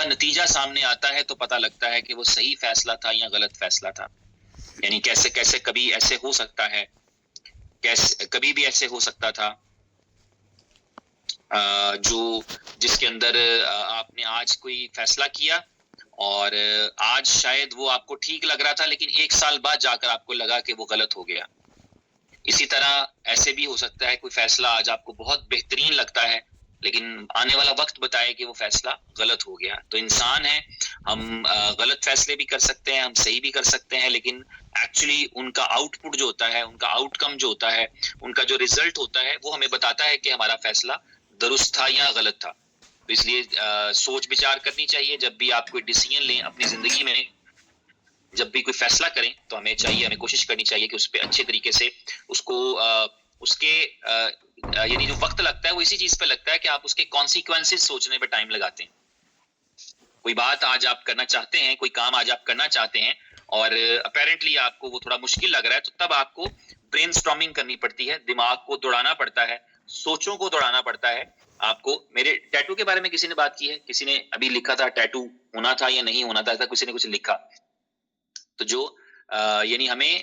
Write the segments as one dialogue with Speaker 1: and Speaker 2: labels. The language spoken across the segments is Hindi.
Speaker 1: नतीजा सामने आता है तो पता लगता है कि वो सही फैसला था या गलत फैसला था। यानी कैसे कैसे कभी ऐसे हो सकता है, कैसे कभी भी ऐसे हो सकता था जो जिसके अंदर आपने आज कोई फैसला किया और आज शायद वो आपको ठीक लग रहा था, लेकिन 1 साल बाद जाकर आपको लगा कि वो गलत हो गया। इसी तरह ऐसे भी हो सकता है कोई फैसला आज आपको बहुत बेहतरीन लगता है, लेकिन आने वाला वक्त बताए कि वो फैसला गलत हो गया। तो इंसान है, हम गलत फैसले भी कर सकते हैं, हम सही भी कर सकते हैं, लेकिन एक्चुअली उनका आउटपुट जो होता है, उनका आउटकम जो होता है, उनका जो रिजल्ट होता है, वो हमें बताता है कि हमारा फैसला दुरुस्त था या गलत था। तो इसलिए सोच विचार करनी चाहिए जब भी आप कोई डिसीजन लें अपनी जिंदगी में, जब भी कोई फैसला करें तो हमें कोशिश करनी चाहिए कि उस पे अच्छे तरीके से उसको उसके यानी जो वक्त लगता है वो इसी चीज पे लगता है कि आप उसके कॉन्सिक्वेंसेस सोचने पे टाइम लगाते हैं। कोई बात आज आप करना चाहते हैं, कोई काम आज आप करना चाहते हैं और अपेरेंटली आपको वो थोड़ा मुश्किल लग रहा है, तो तब आपको ब्रेनस्टॉर्मिंग करनी पड़ती है, दिमाग को दौड़ाना पड़ता है, सोचों को दौड़ाना पड़ता है आपको। मेरे टैटू के बारे में किसी ने बात की है, किसी ने अभी लिखा था टैटू होना था या नहीं होना था, ऐसा किसी ने कुछ लिखा। तो जो यानी हमें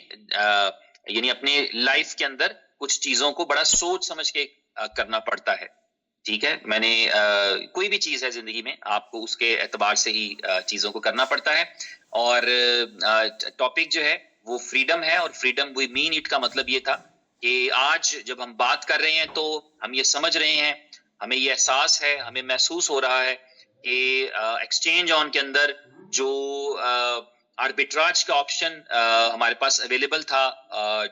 Speaker 1: यानी अपने लाइफ के अंदर कुछ चीजों को बड़ा सोच समझ के करना पड़ता है। ठीक है, मैंने कोई भी चीज है जिंदगी में, आपको उसके एतबार से ही चीजों को करना पड़ता है। और टॉपिक जो है वो फ्रीडम है, और फ्रीडम वी मीन इट का मतलब ये था कि आज जब हम बात कर रहे हैं तो हम ये समझ रहे हैं, हमें ये एहसास है, हमें महसूस हो रहा है कि एक्सचेंज ऑन के अंदर जो आर्बिट्राज का ऑप्शन हमारे पास अवेलेबल था,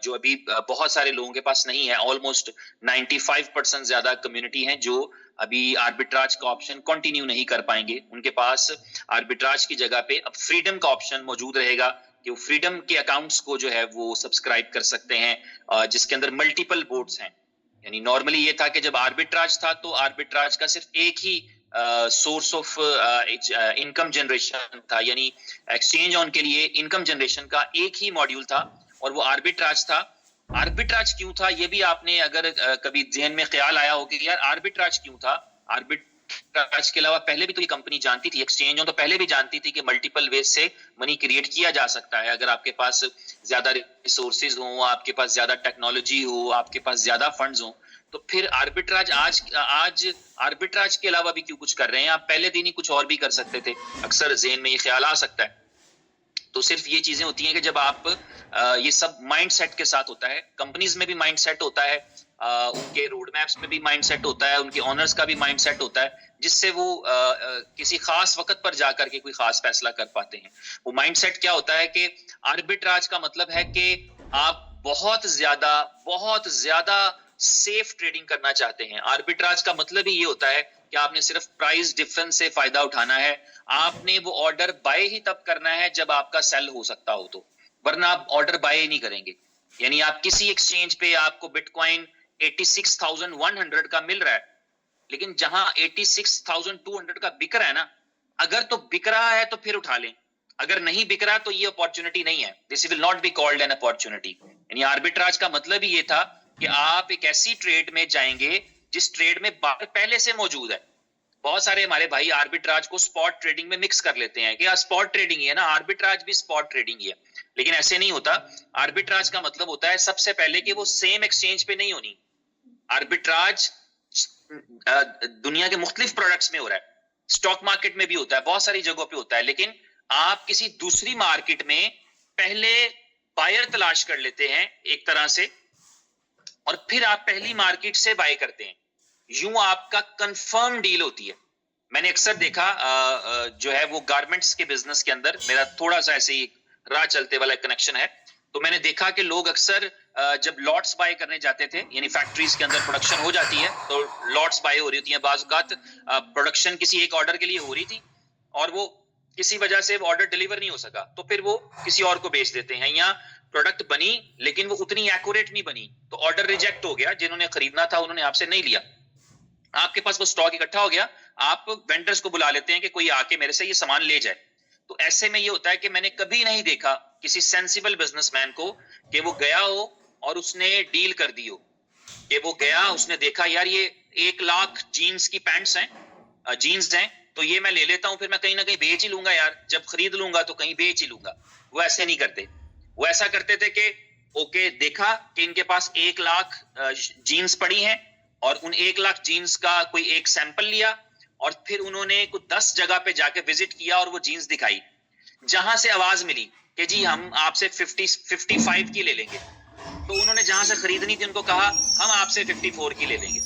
Speaker 1: जो अभी बहुत सारे लोगों के पास नहीं है। ऑलमोस्ट 95% ज्यादा कम्युनिटी हैं जो अभी आर्बिट्राज का ऑप्शन कंटिन्यू नहीं कर पाएंगे। उनके पास आर्बिट्राज की जगह पे अब फ्रीडम का ऑप्शन मौजूद रहेगा कि वो फ्रीडम के अकाउंट्स को जो है वो सब्सक्राइब कर सकते हैं, जिसके अंदर मल्टीपल बोर्ड्स हैं। यानी नॉर्मली ये था कि जब आर्बिट्राज था तो आर्बिट्राज का सिर्फ एक ही सोर्स ऑफ इनकम जनरेशन था, यानी एक्सचेंज ऑन के लिए इनकम जनरेशन का एक ही मॉड्यूल था और वो आर्बिट्राज था। आर्बिट्राज क्यों था, ये भी आपने अगर कभी जहन में ख्याल आया हो कि यार आर्बिट्राज क्यों था। आर्बिट्राज के अलावा पहले भी तो ये कंपनी जानती थी, एक्सचेंज ऑन तो पहले भी जानती थी कि मल्टीपल वेज से मनी क्रिएट किया जा सकता है। अगर आपके पास ज्यादा रिसोर्सेज हो, आपके पास ज्यादा टेक्नोलॉजी हो, आपके पास ज्यादा फंड्स हो, तो फिर आर्बिट्राज आज आर्बिट्राज के अलावा भी क्यों कुछ कर रहे हैं। आप पहले दिन ही कुछ और भी कर सकते थे, अक्सर ज़हन में ये ख्याल आ सकता है। तो सिर्फ ये चीजें होती हैं कि जब आप ये सब माइंड सेट के साथ होता है, कंपनीज में भी माइंड सेट होता है, उनके रोड मैप्स में भी माइंड सेट होता है, उनके ऑनर्स का भी माइंड सेट होता है, जिससे वो किसी खास वक्त पर जाकर के कोई खास फैसला कर पाते हैं। वो माइंड सेट क्या होता है कि आर्बिट्राज का मतलब है कि आप बहुत ज्यादा सेफ ट्रेडिंग करना चाहते हैं। आर्बिट्राज का मतलब ही ये होता है कि आपने सिर्फ प्राइस डिफरेंस से फायदा उठाना है। आपने वो ऑर्डर बाय ही तब करना है जब आपका सेल हो सकता हो, तो वरना आप ऑर्डर बाय ही नहीं करेंगे। यानी आप किसी एक्सचेंज पे आपको बिटकॉइन 86,100 का मिल रहा है, लेकिन जहां 86,200 का बिक रहा है ना, अगर तो बिक रहा है तो फिर उठा लें, अगर नहीं बिक रहा तो ये अपॉर्चुनिटी नहीं है। This will not be called an opportunity. यानी आर्बिट्राज का मतलब ही ये था कि आप एक ऐसी ट्रेड में जाएंगे जिस ट्रेड में बायर पहले से मौजूद है। बहुत सारे हमारे भाई आर्बिट्राज को स्पॉट ट्रेडिंग में मिक्स कर लेते हैं कि यार स्पॉट ट्रेडिंग ही है ना, आर्बिट्राज भी स्पॉट ट्रेडिंग ही है, लेकिन ऐसे नहीं होता। आर्बिट्राज का मतलब होता है सबसे पहले कि वो सेम एक्सचेंज पे नहीं होनी। आर्बिट्राज दुनिया के मुख्तलिफ प्रोडक्ट्स में हो रहा है, स्टॉक मार्केट में भी होता है, बहुत सारी जगहों पे होता है, लेकिन आप किसी दूसरी मार्केट में पहले बायर तलाश कर लेते हैं एक तरह से, और फिर आप पहली मार्केट से बाय करते हैं। यूं आपका कंफर्म डील होती है। मैंने अक्सर देखा जो है वो गारमेंट्स के बिजनेस के अंदर, मेरा थोड़ा सा ऐसे ही राह चलते वाला कनेक्शन है, तो मैंने देखा कि लोग अक्सर जब लॉट्स बाय करने जाते थे, यानी फैक्ट्रीज के अंदर प्रोडक्शन हो जाती है तो लॉट्स बाय हो रही होती है, बाज़ औक़ात प्रोडक्शन किसी एक ऑर्डर के लिए हो रही थी और वो किसी वजह से ऑर्डर डिलीवर नहीं हो सका, तो फिर वो किसी और को बेच देते हैं, या प्रोडक्ट बनी लेकिन वो उतनी एक्यूरेट नहीं बनी तो ऑर्डर रिजेक्ट हो गया, जिन्होंने खरीदना था उन्होंने आपसे नहीं लिया, आपके पास वो स्टॉक इकट्ठा हो गया, आप वेंडर्स को बुला लेते हैं कि कोई आके मेरे से ये सामान ले जाए। तो ऐसे में ये होता है कि मैंने कभी नहीं देखा किसी सेंसिबल बिजनेसमैन को कि वो गया हो और उसने डील कर दी हो, कि वो गया उसने देखा यार ये 1 लाख जीन्स की पैंट्स हैं, जीन्स हैं, तो ये मैं ले लेता हूं, फिर मैं कहीं ना कहीं बेच ही लूंगा यार, जब खरीद लूंगा तो कहीं बेच ही लूंगा। वो ऐसे नहीं करते। वो ऐसा करते थे कि ओके, देखा कि इनके पास 1 लाख जीन्स पड़ी हैं, और उन 1 लाख जीन्स का कोई एक सैंपल लिया, और फिर उन्होंने कुछ 10 जगह पे जाके विजिट किया और वो जीन्स दिखाई, जहां से आवाज मिली कि जी हम आपसे 55 की ले लेंगे, तो उन्होंने जहां से खरीदनी थी उनको कहा हम आपसे 54 की ले लेंगे।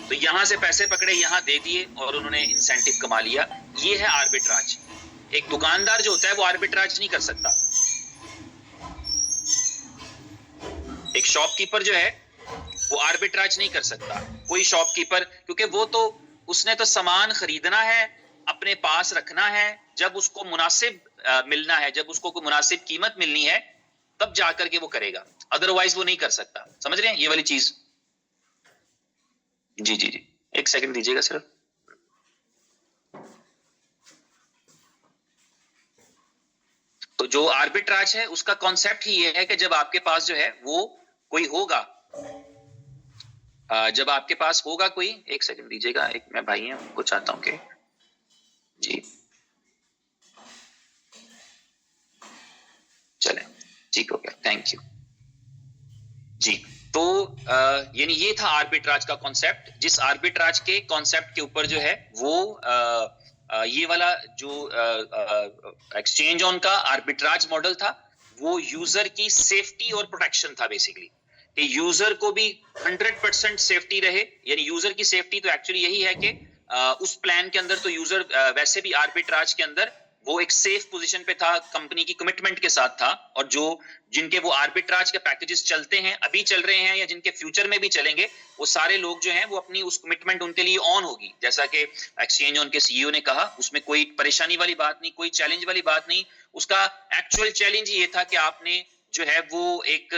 Speaker 1: तो यहां से पैसे पकड़े, यहां दे दिए, और उन्होंने इंसेंटिव कमा लिया। ये है आर्बिट्राज। एक दुकानदार जो होता है वो आर्बिट्राज नहीं कर सकता। एक शॉपकीपर जो है वो आर्बिट्राज नहीं कर सकता। कोई शॉपकीपर, क्योंकि वो तो उसने तो सामान खरीदना है, अपने पास रखना है, जब उसको मुनासिब मिलना है, जब उसको कोई मुनासिब कीमत मिलनी है, तब जाकर के वो करेगा, अदरवाइज वो नहीं कर सकता। समझ रहे हैं ये वाली चीज? जी जी जी, एक सेकंड दीजिएगा सिर्फ। तो जो आर्बिट्राज है उसका कॉन्सेप्ट ही ये है कि जब आपके पास जो है वो कोई होगा, जब आपके पास होगा कोई, एक सेकंड दीजिएगा, एक मैं भाई हैं उनको चाहता हूं कि जी चले, ठीक हो गया, थैंक यू जी। तो यानी ये था आर्बिट्राज का कॉन्सेप्ट। जिस आर्बिट्राज के कॉन्सेप्ट के ऊपर जो है वो ये वाला जो एक्सचेंज ऑन का आर्बिट्राज मॉडल था, वो यूजर की सेफ्टी और प्रोटेक्शन था बेसिकली, कि यूजर को भी 100% सेफ्टी रहे। यानी यूजर की सेफ्टी तो एक्चुअली यही है कि उस प्लान के अंदर तो यूजर वैसे भी आर्बिट्राज के अंदर वो एक सेफ पोजीशन पे था, कंपनी की कमिटमेंट के साथ था, और जो जिनके वो आर्बिट्राज के पैकेजेस चलते हैं, अभी चल रहे हैं या जिनके फ्यूचर में भी चलेंगे, वो सारे लोग जो हैं वो अपनी उस कमिटमेंट उनके लिए ऑन होगी। जैसा कि एक्सचेंज ऑन के सीईओ ने कहा, उसमें कोई परेशानी वाली बात नहीं, कोई चैलेंज वाली बात नहीं। उसका एक्चुअल चैलेंज ये था कि आपने जो है वो एक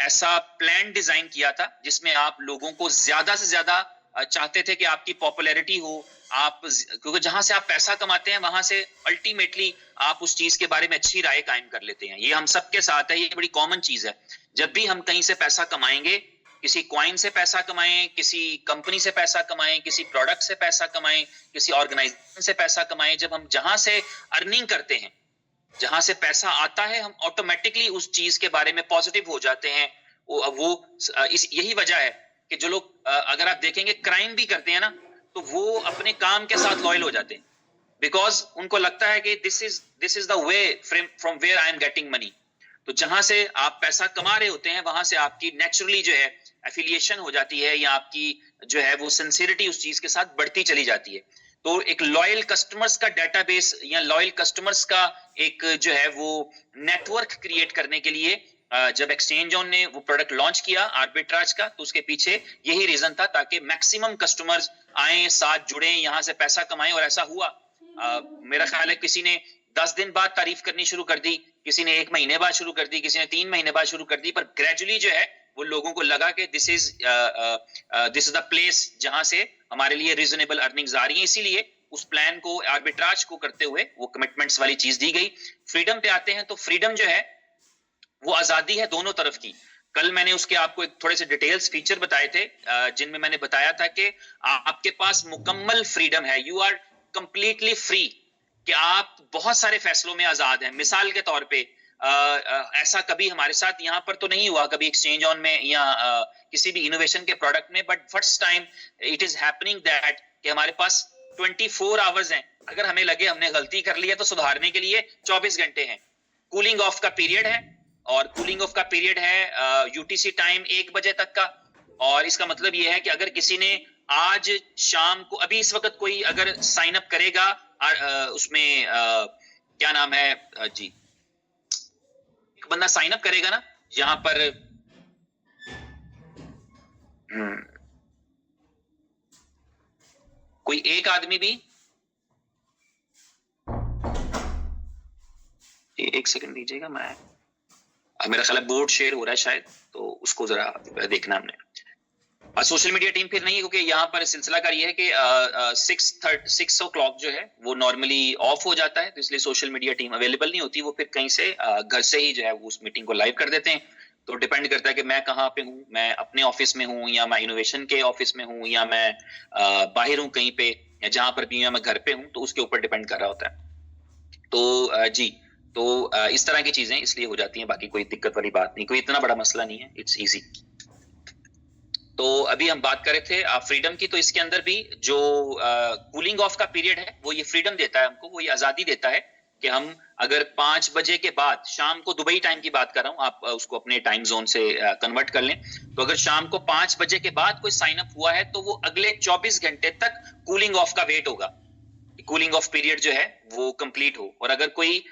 Speaker 1: ऐसा प्लान डिजाइन किया था जिसमें आप लोगों को ज्यादा से ज्यादा चाहते थे कि आपकी पॉपुलैरिटी हो, आप, क्योंकि जहां से आप पैसा कमाते हैं वहां से अल्टीमेटली आप उस चीज के बारे में अच्छी राय कायम कर लेते हैं। ये हम सबके साथ है, ये बड़ी कॉमन चीज है। जब भी हम कहीं से पैसा कमाएंगे, किसी कॉइन से पैसा कमाएं, किसी कंपनी से पैसा कमाएं, किसी प्रोडक्ट से पैसा कमाएं, किसी ऑर्गेनाइजेशन से पैसा कमाएं, जब हम जहां से अर्निंग करते हैं, जहां से पैसा आता है, हम ऑटोमेटिकली उस चीज के बारे में पॉजिटिव हो जाते हैं। यही वजह है कि जो लोग अगर आप देखेंगे क्राइम भी करते हैं ना, तो वो अपने काम के साथ लॉयल हो जाते हैं, बिकॉज उनको लगता है कि this is the way from where I am getting money. तो जहां से आप पैसा कमा रहे होते हैं, वहां से आपकी नेचुरली जो है एफिलिएशन हो जाती है, या आपकी जो है वो सिंसियरिटी उस चीज के साथ बढ़ती चली जाती है। तो एक लॉयल कस्टमर्स का डेटाबेस या लॉयल कस्टमर्स का एक जो है वो नेटवर्क क्रिएट करने के लिए जब एक्सचेंज ऑन ने वो प्रोडक्ट लॉन्च किया आर्बिट्राज का, तो उसके पीछे यही रीजन था, ताकि मैक्सिमम कस्टमर्स आए, साथ जुड़े, यहां से पैसा कमाएं। और ऐसा हुआ। मेरा ख्याल है किसी ने 10 दिन बाद तारीफ करनी शुरू कर दी, किसी ने 1 महीने बाद शुरू कर दी, किसी ने 3 महीने बाद शुरू कर दी, पर ग्रेजुअली जो है वो लोगों को लगा कि दिस इज द प्लेस जहां से हमारे लिए रीजनेबल अर्निंग्स आ रही हैं। इसीलिए उस प्लान को, आर्बिट्राज को करते हुए वो कमिटमेंट्स वाली चीज दी गई। फ्रीडम पे आते हैं, तो फ्रीडम जो है वो आजादी है दोनों तरफ की। कल मैंने उसके आपको एक थोड़े से डिटेल्स फीचर बताए थे, जिनमें मैंने बताया था कि आपके पास मुकम्मल फ्रीडम है, यू आर कंप्लीटली फ्री, कि आप बहुत सारे फैसलों में आजाद हैं। मिसाल के तौर पे ऐसा कभी हमारे साथ यहाँ पर तो नहीं हुआ कभी एक्सचेंज ऑन में या किसी भी इनोवेशन के प्रोडक्ट में, but first time it is happening that कि हमारे पास 24 आवर्स हैं। अगर हमें लगे हमने गलती कर ली है तो सुधारने के लिए 24 घंटे हैं। कूलिंग ऑफ का पीरियड है, और कूलिंग ऑफ का पीरियड है यूटीसी टाइम 1 बजे तक का। और इसका मतलब यह है कि अगर किसी ने आज शाम को, अभी इस वक्त कोई अगर साइन अप करेगा उसमें क्या नाम है जी, एक बंदा साइन अप करेगा ना यहां पर, कोई एक आदमी भी, एक सेकंड दीजिएगा, मैं, मेरा ख्याल है बोर्ड शेयर हो रहा है शायद, तो उसको जरा देखना हमने। सोशल मीडिया टीम फिर नहीं है, क्योंकि यहाँ पर सिलसिला का ये है कि 6 o'clock जो है वो नॉर्मली ऑफ हो जाता है, तो इसलिए सोशल मीडिया टीम अवेलेबल नहीं होती। वो फिर कहीं से घर से ही जो है वो उस मीटिंग को लाइव कर देते हैं। तो डिपेंड करता है कि मैं कहाँ पे हूँ, मैं अपने ऑफिस में हूँ, या मैं इनोवेशन के ऑफिस में हूँ, या मैं बाहर हूँ कहीं पे। या जहां पर भी मैं घर पे हूँ, तो उसके ऊपर डिपेंड कर रहा होता है। तो जी, तो इस तरह की चीजें इसलिए हो जाती हैं, बाकी कोई दिक्कत वाली बात नहीं, कोई इतना बड़ा मसला नहीं है, इट्स इजी। तो अभी हम बात कर रहे थे फ्रीडम की, तो इसके अंदर भी जो कूलिंग ऑफ का पीरियड है वो ये फ्रीडम देता है हमको, वो ये आजादी देता है कि हम अगर 5 बजे के बाद, शाम को दुबई टाइम की बात कर रहा हूँ, आप उसको अपने टाइम जोन से कन्वर्ट कर लें, तो अगर शाम को 5 बजे के बाद कोई साइन अप हुआ है तो वो अगले 24 घंटे तक कूलिंग ऑफ का वेट होगा, कूलिंग ऑफ पीरियड जो है वो कंप्लीट हो। और अगर कोई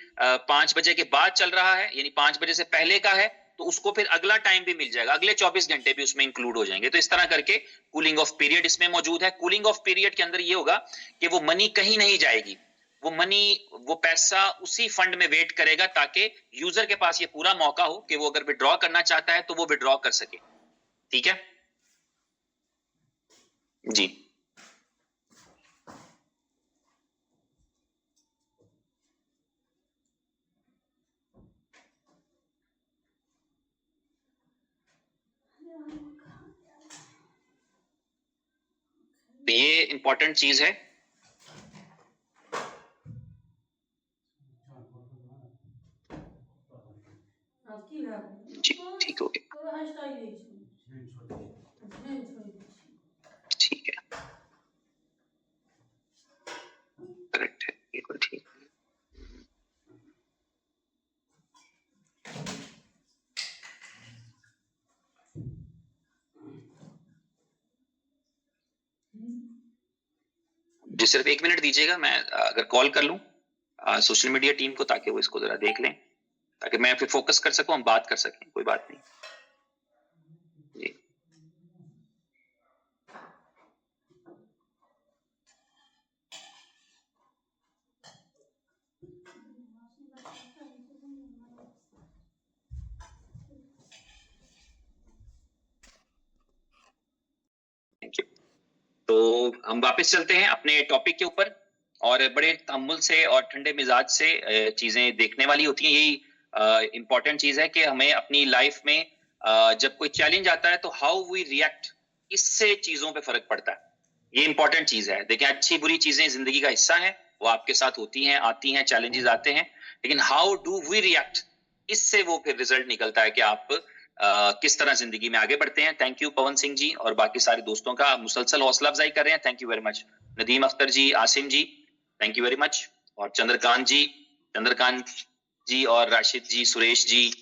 Speaker 1: 5 बजे के बाद चल रहा है, यानी 5 बजे से पहले का है, तो उसको फिर अगला टाइम भी मिल जाएगा, अगले 24 घंटे भी उसमें इंक्लूड हो जाएंगे। तो इस तरह करके कूलिंग ऑफ पीरियड इसमें मौजूद है। कूलिंग ऑफ पीरियड के अंदर ये होगा कि वो मनी कहीं नहीं जाएगी, वो मनी, वो पैसा उसी फंड में वेट करेगा, ताकि यूजर के पास ये पूरा मौका हो कि वो अगर विड्रॉ करना चाहता है तो वो विड्रॉ कर सके। ठीक है जी। तो ये इंपॉर्टेंट चीज है। जी ठीक हो गया, ठीक है, करेक्ट है, बिल्कुल ठीक। जी सिर्फ 1 मिनट दीजिएगा, मैं अगर कॉल कर लूं सोशल मीडिया टीम को, ताकि वो इसको जरा देख लें, ताकि मैं फिर फोकस कर सकूं, हम बात कर सकें, कोई बात नहीं जी। Thank you. तो हम वापस चलते हैं अपने टॉपिक के ऊपर, और बड़े तहम्मुल से और ठंडे मिजाज से चीजें देखने वाली होती हैं। यही इंपॉर्टेंट चीज है कि हमें अपनी लाइफ में जब कोई चैलेंज आता है तो हाउ वी रिएक्ट, इससे चीजों पे फर्क पड़ता है। ये इंपॉर्टेंट चीज है। देखिए, अच्छी बुरी चीजें जिंदगी का हिस्सा है, वो आपके साथ होती हैं, आती हैं, चैलेंजेस आते हैं, लेकिन हाउ डू वी रिएक्ट, इससे वो फिर रिजल्ट निकलता है कि आप किस तरह जिंदगी में आगे बढ़ते हैं। थैंक यू पवन सिंह जी और बाकी सारे दोस्तों का, मुसलसल हौसला अफजाई कर रहे हैं, thank you very much. Nadeem Akhtar ji, Asim ji, thank you very much. और चंद्रकांत जी और राशिद जी, सुरेश जी,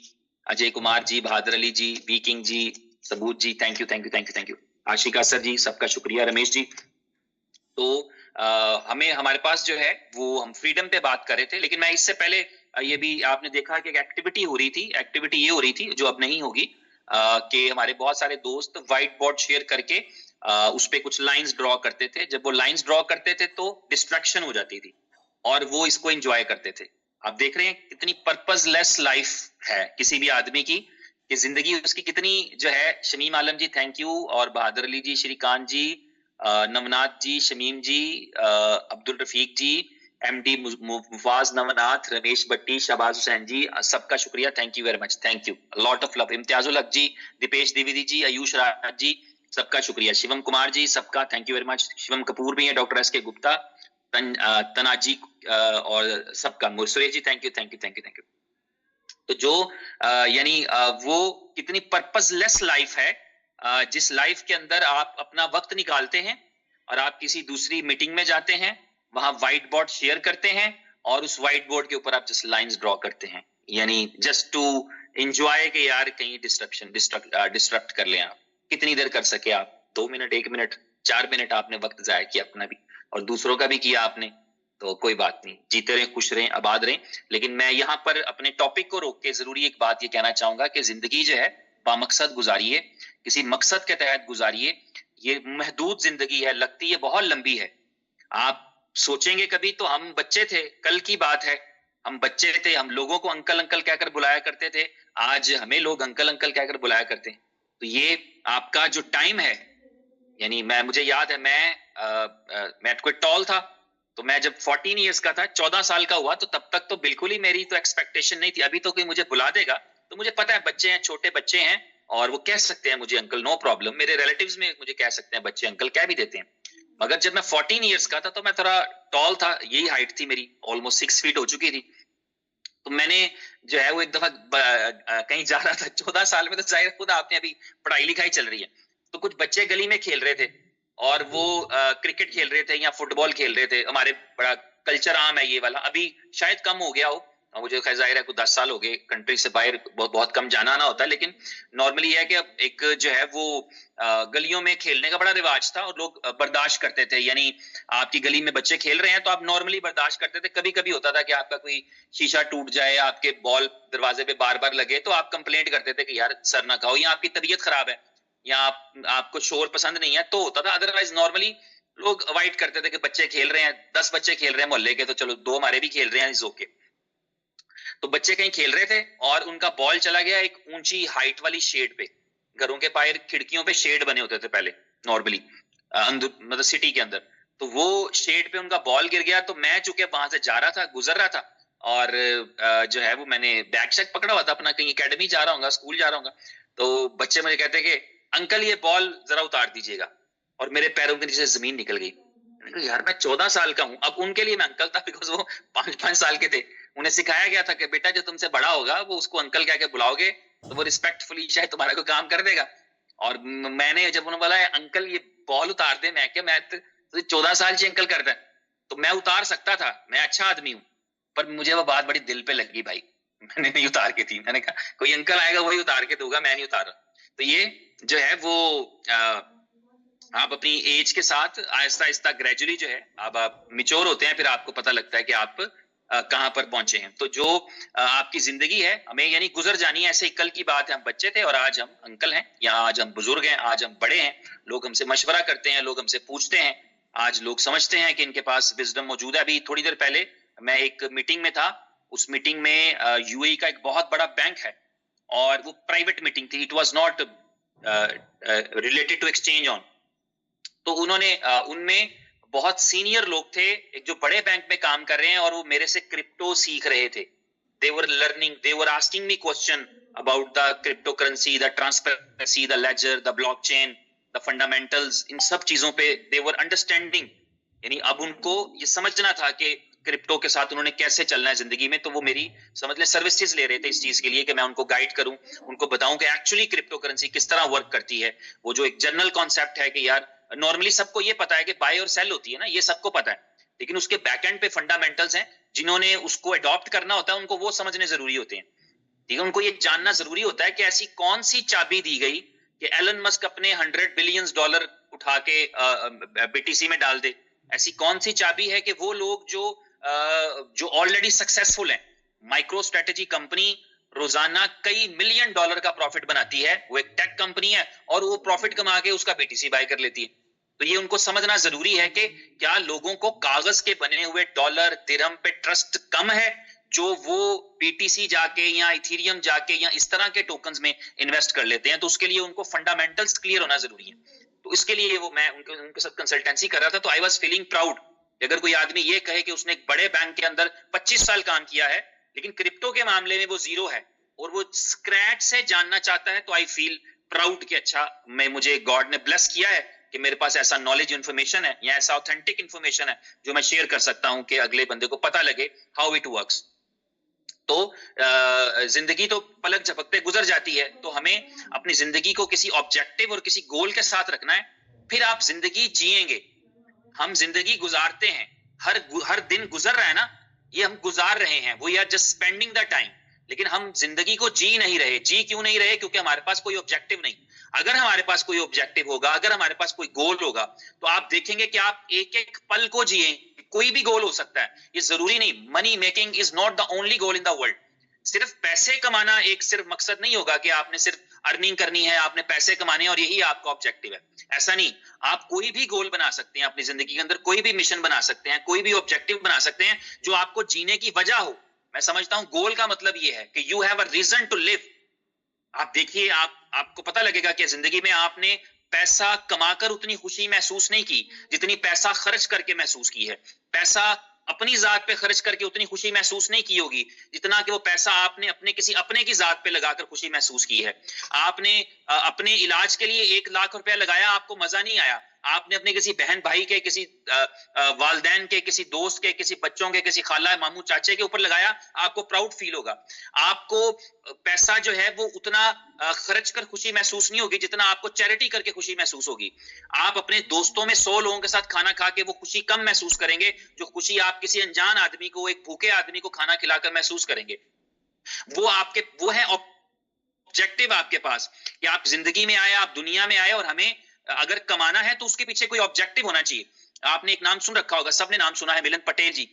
Speaker 1: अजय कुमार जी, बहादुर अली जी, बी किंग जी, सबूत जी, thank you thank you thank you thank you. Ashika sir ji, सबका शुक्रिया। रमेश जी, तो हमें, हमारे पास जो है वो, हम फ्रीडम पे बात कर रहे थे, लेकिन मैं इससे पहले ये भी आपने देखा कि एक एक्टिविटी हो रही थी, एक्टिविटी ये हो रही थी जो अब नहीं होगी, कि हमारे बहुत सारे दोस्त व्हाइट बोर्ड शेयर करके उस पे कुछ लाइंस ड्रॉ करते थे। जब वो लाइंस ड्रॉ करते थे तो डिस्ट्रैक्शन हो जाती थी, और वो इसको एंजॉय करते थे। आप देख रहे हैं कितनी पर्पसलेस लाइफ है किसी भी आदमी की, कि जिंदगी उसकी कितनी जो है। शमीम आलम जी, थैंक यू, और बहादुर अली जी, श्रीकांत जी, नवनाथ जी, शमीम जी, अब्दुल रफीक जी, एमडी मुफाज नवनाथ, रमेश भट्टी, शहबाज हुसैन जी, सबका शुक्रिया, thank you very much, thank you, lot of love. Imtiazul हक जी, दीपेश द्विवेदी जी, आयुष राज जी, सबका शुक्रिया। शिवम कुमार जी, सबका thank you very much. Shivam Kapoor भी है, doctor S K Gupta, Tanaji, और सबका, Suresh ji, thank you thank you thank you thank you. तो जो यानी वो कितनी पर्पसलेस लाइफ है, जिस लाइफ के अंदर आप अपना वक्त निकालते हैं और आप किसी दूसरी मीटिंग में जाते हैं, वहां व्हाइट बोर्ड शेयर करते हैं, और उस व्हाइट बोर्ड के ऊपर आप जस्ट लाइंस ड्रॉ करते हैं, यानी जस्ट टू एंजॉय के यार कहीं डिस्ट्रक्ट कर लें आप। कितनी देर कर सके आप, 2 मिनट, 1 मिनट, 4 मिनट आपने वक्त जाया किया अपना भी, और दूसरों का भी किया आपने, तो कोई बात नहीं, जीते रहें, खुश रहें, आबाद रहें। लेकिन मैं यहाँ पर अपने टॉपिक को रोक के जरूरी एक बात ये कहना चाहूंगा कि जिंदगी जो है बामकसद गुजारिए, किसी मकसद के तहत गुजारिए। ये महदूद जिंदगी है, लगती है बहुत लंबी है। आप सोचेंगे कभी तो हम बच्चे थे, कल की बात है, हम बच्चे थे, हम लोगों को अंकल अंकल कहकर बुलाया करते थे, आज हमें लोग अंकल अंकल कहकर बुलाया करते हैं। तो ये आपका जो टाइम है, यानी मुझे याद है, मैं कोई टॉल था, तो मैं जब 14 इयर्स का था, 14 साल का हुआ, तो तब तक तो बिल्कुल ही मेरी तो एक्सपेक्टेशन नहीं थी। अभी तो कोई मुझे बुला देगा तो मुझे पता है बच्चे हैं, छोटे बच्चे हैं, और वो कह सकते हैं मुझे अंकल, नो प्रॉब्लम। मेरे रिलेटिव्स में मुझे कह सकते हैं बच्चे, अंकल कह भी देते हैं। मगर जब मैं 14 इयर्स का था तो मैं थोड़ा टॉल था, यही हाइट थी मेरी, ऑलमोस्ट 6 फीट हो चुकी थी। तो मैंने जो है वो एक दफा कहीं जा रहा था 14 साल में, तो जाहिर खुद आपने अभी पढ़ाई लिखाई चल रही है, तो कुछ बच्चे गली में खेल रहे थे और वो क्रिकेट खेल रहे थे या फुटबॉल खेल रहे थे। हमारे बड़ा कल्चर आम है ये वाला, अभी शायद कम हो गया हो, मुझे खैर जाहिर है कुछ 10 साल हो गए, कंट्री से बाहर बहुत बहुत कम जाना आना होता है, लेकिन नॉर्मली है कि अब एक जो है वो गलियों में खेलने का बड़ा रिवाज था और लोग बर्दाश्त करते थे। यानी आपकी गली में बच्चे खेल रहे हैं तो आप नॉर्मली बर्दाश्त करते थे। कभी कभी होता था कि आपका कोई शीशा टूट जाए, आपके बॉल दरवाजे पे बार बार लगे, तो आप कंप्लेंट करते थे कि यार सर ना खाओ, या आपकी तबीयत खराब है, या आपको शोर पसंद नहीं है, तो होता था। अदरवाइज नॉर्मली लोग अवॉइड करते थे कि बच्चे खेल रहे हैं, 10 बच्चे खेल रहे हैं मोहल्ले के, तो चलो 2 हमारे भी खेल रहे हैं, इज ओके। तो बच्चे कहीं खेल रहे थे और उनका बॉल चला गया एक ऊंची हाइट वाली शेड पे। घरों के बाहर खिड़कियों पे शेड बने होते थे पहले नॉर्मली, मतलब सिटी के अंदर, तो वो शेड पे उनका बॉल गिर गया। तो मैं चूंकि वहां से जा रहा था, गुजर रहा था, और जो है वो मैंने बैग शैग पकड़ा हुआ था अपना, कहीं एकेडमी जा रहा हूँ, स्कूल जा रहा हूँ, तो बच्चे मुझे कहते कि अंकल ये बॉल जरा उतार दीजिएगा, और मेरे पैरों के नीचे जमीन निकल गई। मैंने कहा यार मैं 14 साल का हूँ। अब उनके लिए मैं अंकल था बिकॉज वो 5-5 साल के थे। उन्हें सिखाया गया था कि बेटा जो तुमसे बड़ा होगा वो उसको अंकल कह के बुलाओगे तो वो रिस्पेक्टफुली शायद तुम्हारा कोई काम कर देगा। और मैंने जब उन्होंने बोला अंकल ये बॉल उतार दे, मैं क्या, मैं तो 14 साल से अंकल करता है, तो मैं उतार सकता था, मैं अच्छा आदमी हूँ, पर मुझे वो बात बड़ी दिल पे लगी भाई। मैंने नहीं उतार के थी, मैंने कहा कोई अंकल आएगा वही उतार के दूंगा, मैं नहीं उतार रहा। तो ये जो है वो आप अपनी एज के साथ आहिस्ता आहिस्ता ग्रेजुअली जो है अब आप मिच्योर होते हैं, फिर आपको पता लगता है कि आप कहाँ पर पहुंचे हैं। तो जो आपकी जिंदगी है हमें यानी गुजर जानी है। ऐसे ही कल की बात है, हम बच्चे थे और आज हम अंकल हैं, या आज हम बुजुर्ग हैं, आज हम बड़े हैं, लोग हमसे मशवरा करते हैं, लोग हमसे पूछते हैं, आज लोग समझते हैं कि इनके पास विजडम मौजूद है। अभी थोड़ी देर पहले मैं एक मीटिंग में था, उस मीटिंग में यूएई का एक बहुत बड़ा बैंक है और वो प्राइवेट मीटिंग थी, it was not related to exchange on. तो उन्होंने उनमें बहुत सीनियर लोग थे एक जो बड़े बैंक में काम कर रहे हैं, और वो मेरे से क्रिप्टो सीख रहे थे। they were learning, they were asking me question about the cryptocurrency, the transparency, the ledger, the blockchain, the fundamentals, इन सब चीजों पे they were understanding। यानी अब उनको ये समझना था कि क्रिप्टो के साथ उन्होंने कैसे चलना है जिंदगी में। तो वो मेरी समझ ले सर्विसेज ले रहे थे इस चीज के लिए कि मैं उनको गाइड करूं, उनको बताऊं कि एक्चुअली क्रिप्टो करेंसी किस तरह वर्क करती है। वो जो एक जनरल कॉन्सेप्ट है कि यार नॉर्मली सबको ये पता है कि बाय और सेल होती है ना, ये सबको पता है, लेकिन उसके बैकएंड पे फंडामेंटल्स हैं जिन्होंने उसको अडॉप्ट करना होता है, उनको वो समझने जरूरी होते हैं। ठीक है, उनको ये जानना जरूरी होता है कि ऐसी कौन सी चाबी दी गई कि एलन मस्क अपने $100 बिलियन उठा के बीटीसी में डाल दे। ऐसी कौन सी चाबी है कि वो लोग जो ऑलरेडी सक्सेसफुल हैं, माइक्रो स्ट्रेटेजी कंपनी रोजाना कई $1 मिलियन का प्रॉफिट बनाती है, वो एक टेक कंपनी है और वो प्रॉफिट कमा के उसका बीटीसी बाय कर लेती है। तो ये उनको समझना जरूरी है कि क्या लोगों को कागज के बने हुए डॉलर दिरहम पे ट्रस्ट कम है जो वो बीटीसी जाके या इथेरियम जाके या इस तरह के टोकन्स में इन्वेस्ट कर लेते हैं। तो उसके लिए उनको फंडामेंटल्स क्लियर होना जरूरी है। तो इसके लिए वो मैं उनके साथ कंसल्टेंसी कर रहा था, तो आई वाज फीलिंग प्राउड। अगर कोई आदमी ये कहे कि उसने एक बड़े बैंक के अंदर 25 साल काम किया है लेकिन क्रिप्टो के मामले में वो जीरो है और वो स्क्रैच से जानना चाहता है, तो आई फील प्राउड कि अच्छा मुझे गॉड ने ब्लेस किया है कि मेरे पास ऐसा नॉलेज इंफॉर्मेशन है या ऐसा ऑथेंटिक इंफॉर्मेशन है जो मैं शेयर कर सकता हूं कि अगले बंदे को पता लगे हाउ इट वर्क्स। तो जिंदगी तो पलक झपकते गुजर जाती है, तो हमें अपनी जिंदगी को किसी ऑब्जेक्टिव और किसी गोल के साथ रखना है, फिर आप जिंदगी जिएंगे। हम जिंदगी गुजारते हैं, हर दिन गुजर रहा है ना, ये हम गुजार रहे हैं, वो यार जस्ट स्पेंडिंग द टाइम, लेकिन हम जिंदगी को जी नहीं रहे। जी क्यों नहीं रहे? क्योंकि हमारे पास कोई ऑब्जेक्टिव नहीं। अगर हमारे पास कोई ऑब्जेक्टिव होगा, अगर हमारे पास कोई गोल होगा, तो आप देखेंगे कि आप एक एक पल को जिए। कोई भी गोल हो सकता है, ये जरूरी नहीं, money making is not the only goal in the world. सिर्फ पैसे कमाना एक सिर्फ मकसद नहीं होगा कि आपने सिर्फ अर्निंग करनी है, आपने पैसे कमाने और यही आपका ऑब्जेक्टिव है, ऐसा नहीं। आप कोई भी गोल बना सकते हैं अपनी जिंदगी के अंदर, कोई भी मिशन बना सकते हैं, कोई भी ऑब्जेक्टिव बना सकते हैं जो आपको जीने की वजह हो। मैं समझता हूं गोल का मतलब ये है कि you have a reason to live. आप देखिए, आपको पता लगेगा कि जिंदगी में आपने पैसा कमाकर उतनी खुशी महसूस नहीं की जितनी पैसा खर्च करके महसूस की है। पैसा अपनी जात पे खर्च करके उतनी खुशी महसूस नहीं की होगी जितना कि वो पैसा आपने अपने किसी अपने की जात पे लगाकर खुशी महसूस की है। आपने अपने इलाज के लिए 1 लाख रुपया लगाया, आपको मजा नहीं आया, आपने अपने किसी बहन भाई के, किसी वालदैन के, किसी दोस्त के, किसी बच्चों के, किसी खाला मामू चाचे के ऊपर लगाया, आपको प्राउड फील होगा। आपको पैसा जो है वो उतना खर्च कर खुशी महसूस नहीं होगी जितना आपको चैरिटी करके खुशी महसूस होगी। आप अपने दोस्तों में 100 लोगों के साथ खाना खा के वो खुशी कम महसूस करेंगे जो खुशी आप किसी अनजान आदमी को, एक भूखे आदमी को खाना खिलाकर महसूस करेंगे। वो है ऑब्जेक्टिव आपके पास कि आप जिंदगी में आए, आप दुनिया में आए, और हमें अगर कमाना है तो उसके पीछे कोई ऑब्जेक्टिव होना चाहिए। आपने एक नाम सुन रखा होगा, सबने नाम सुना है, मिलिंद पटेल जी।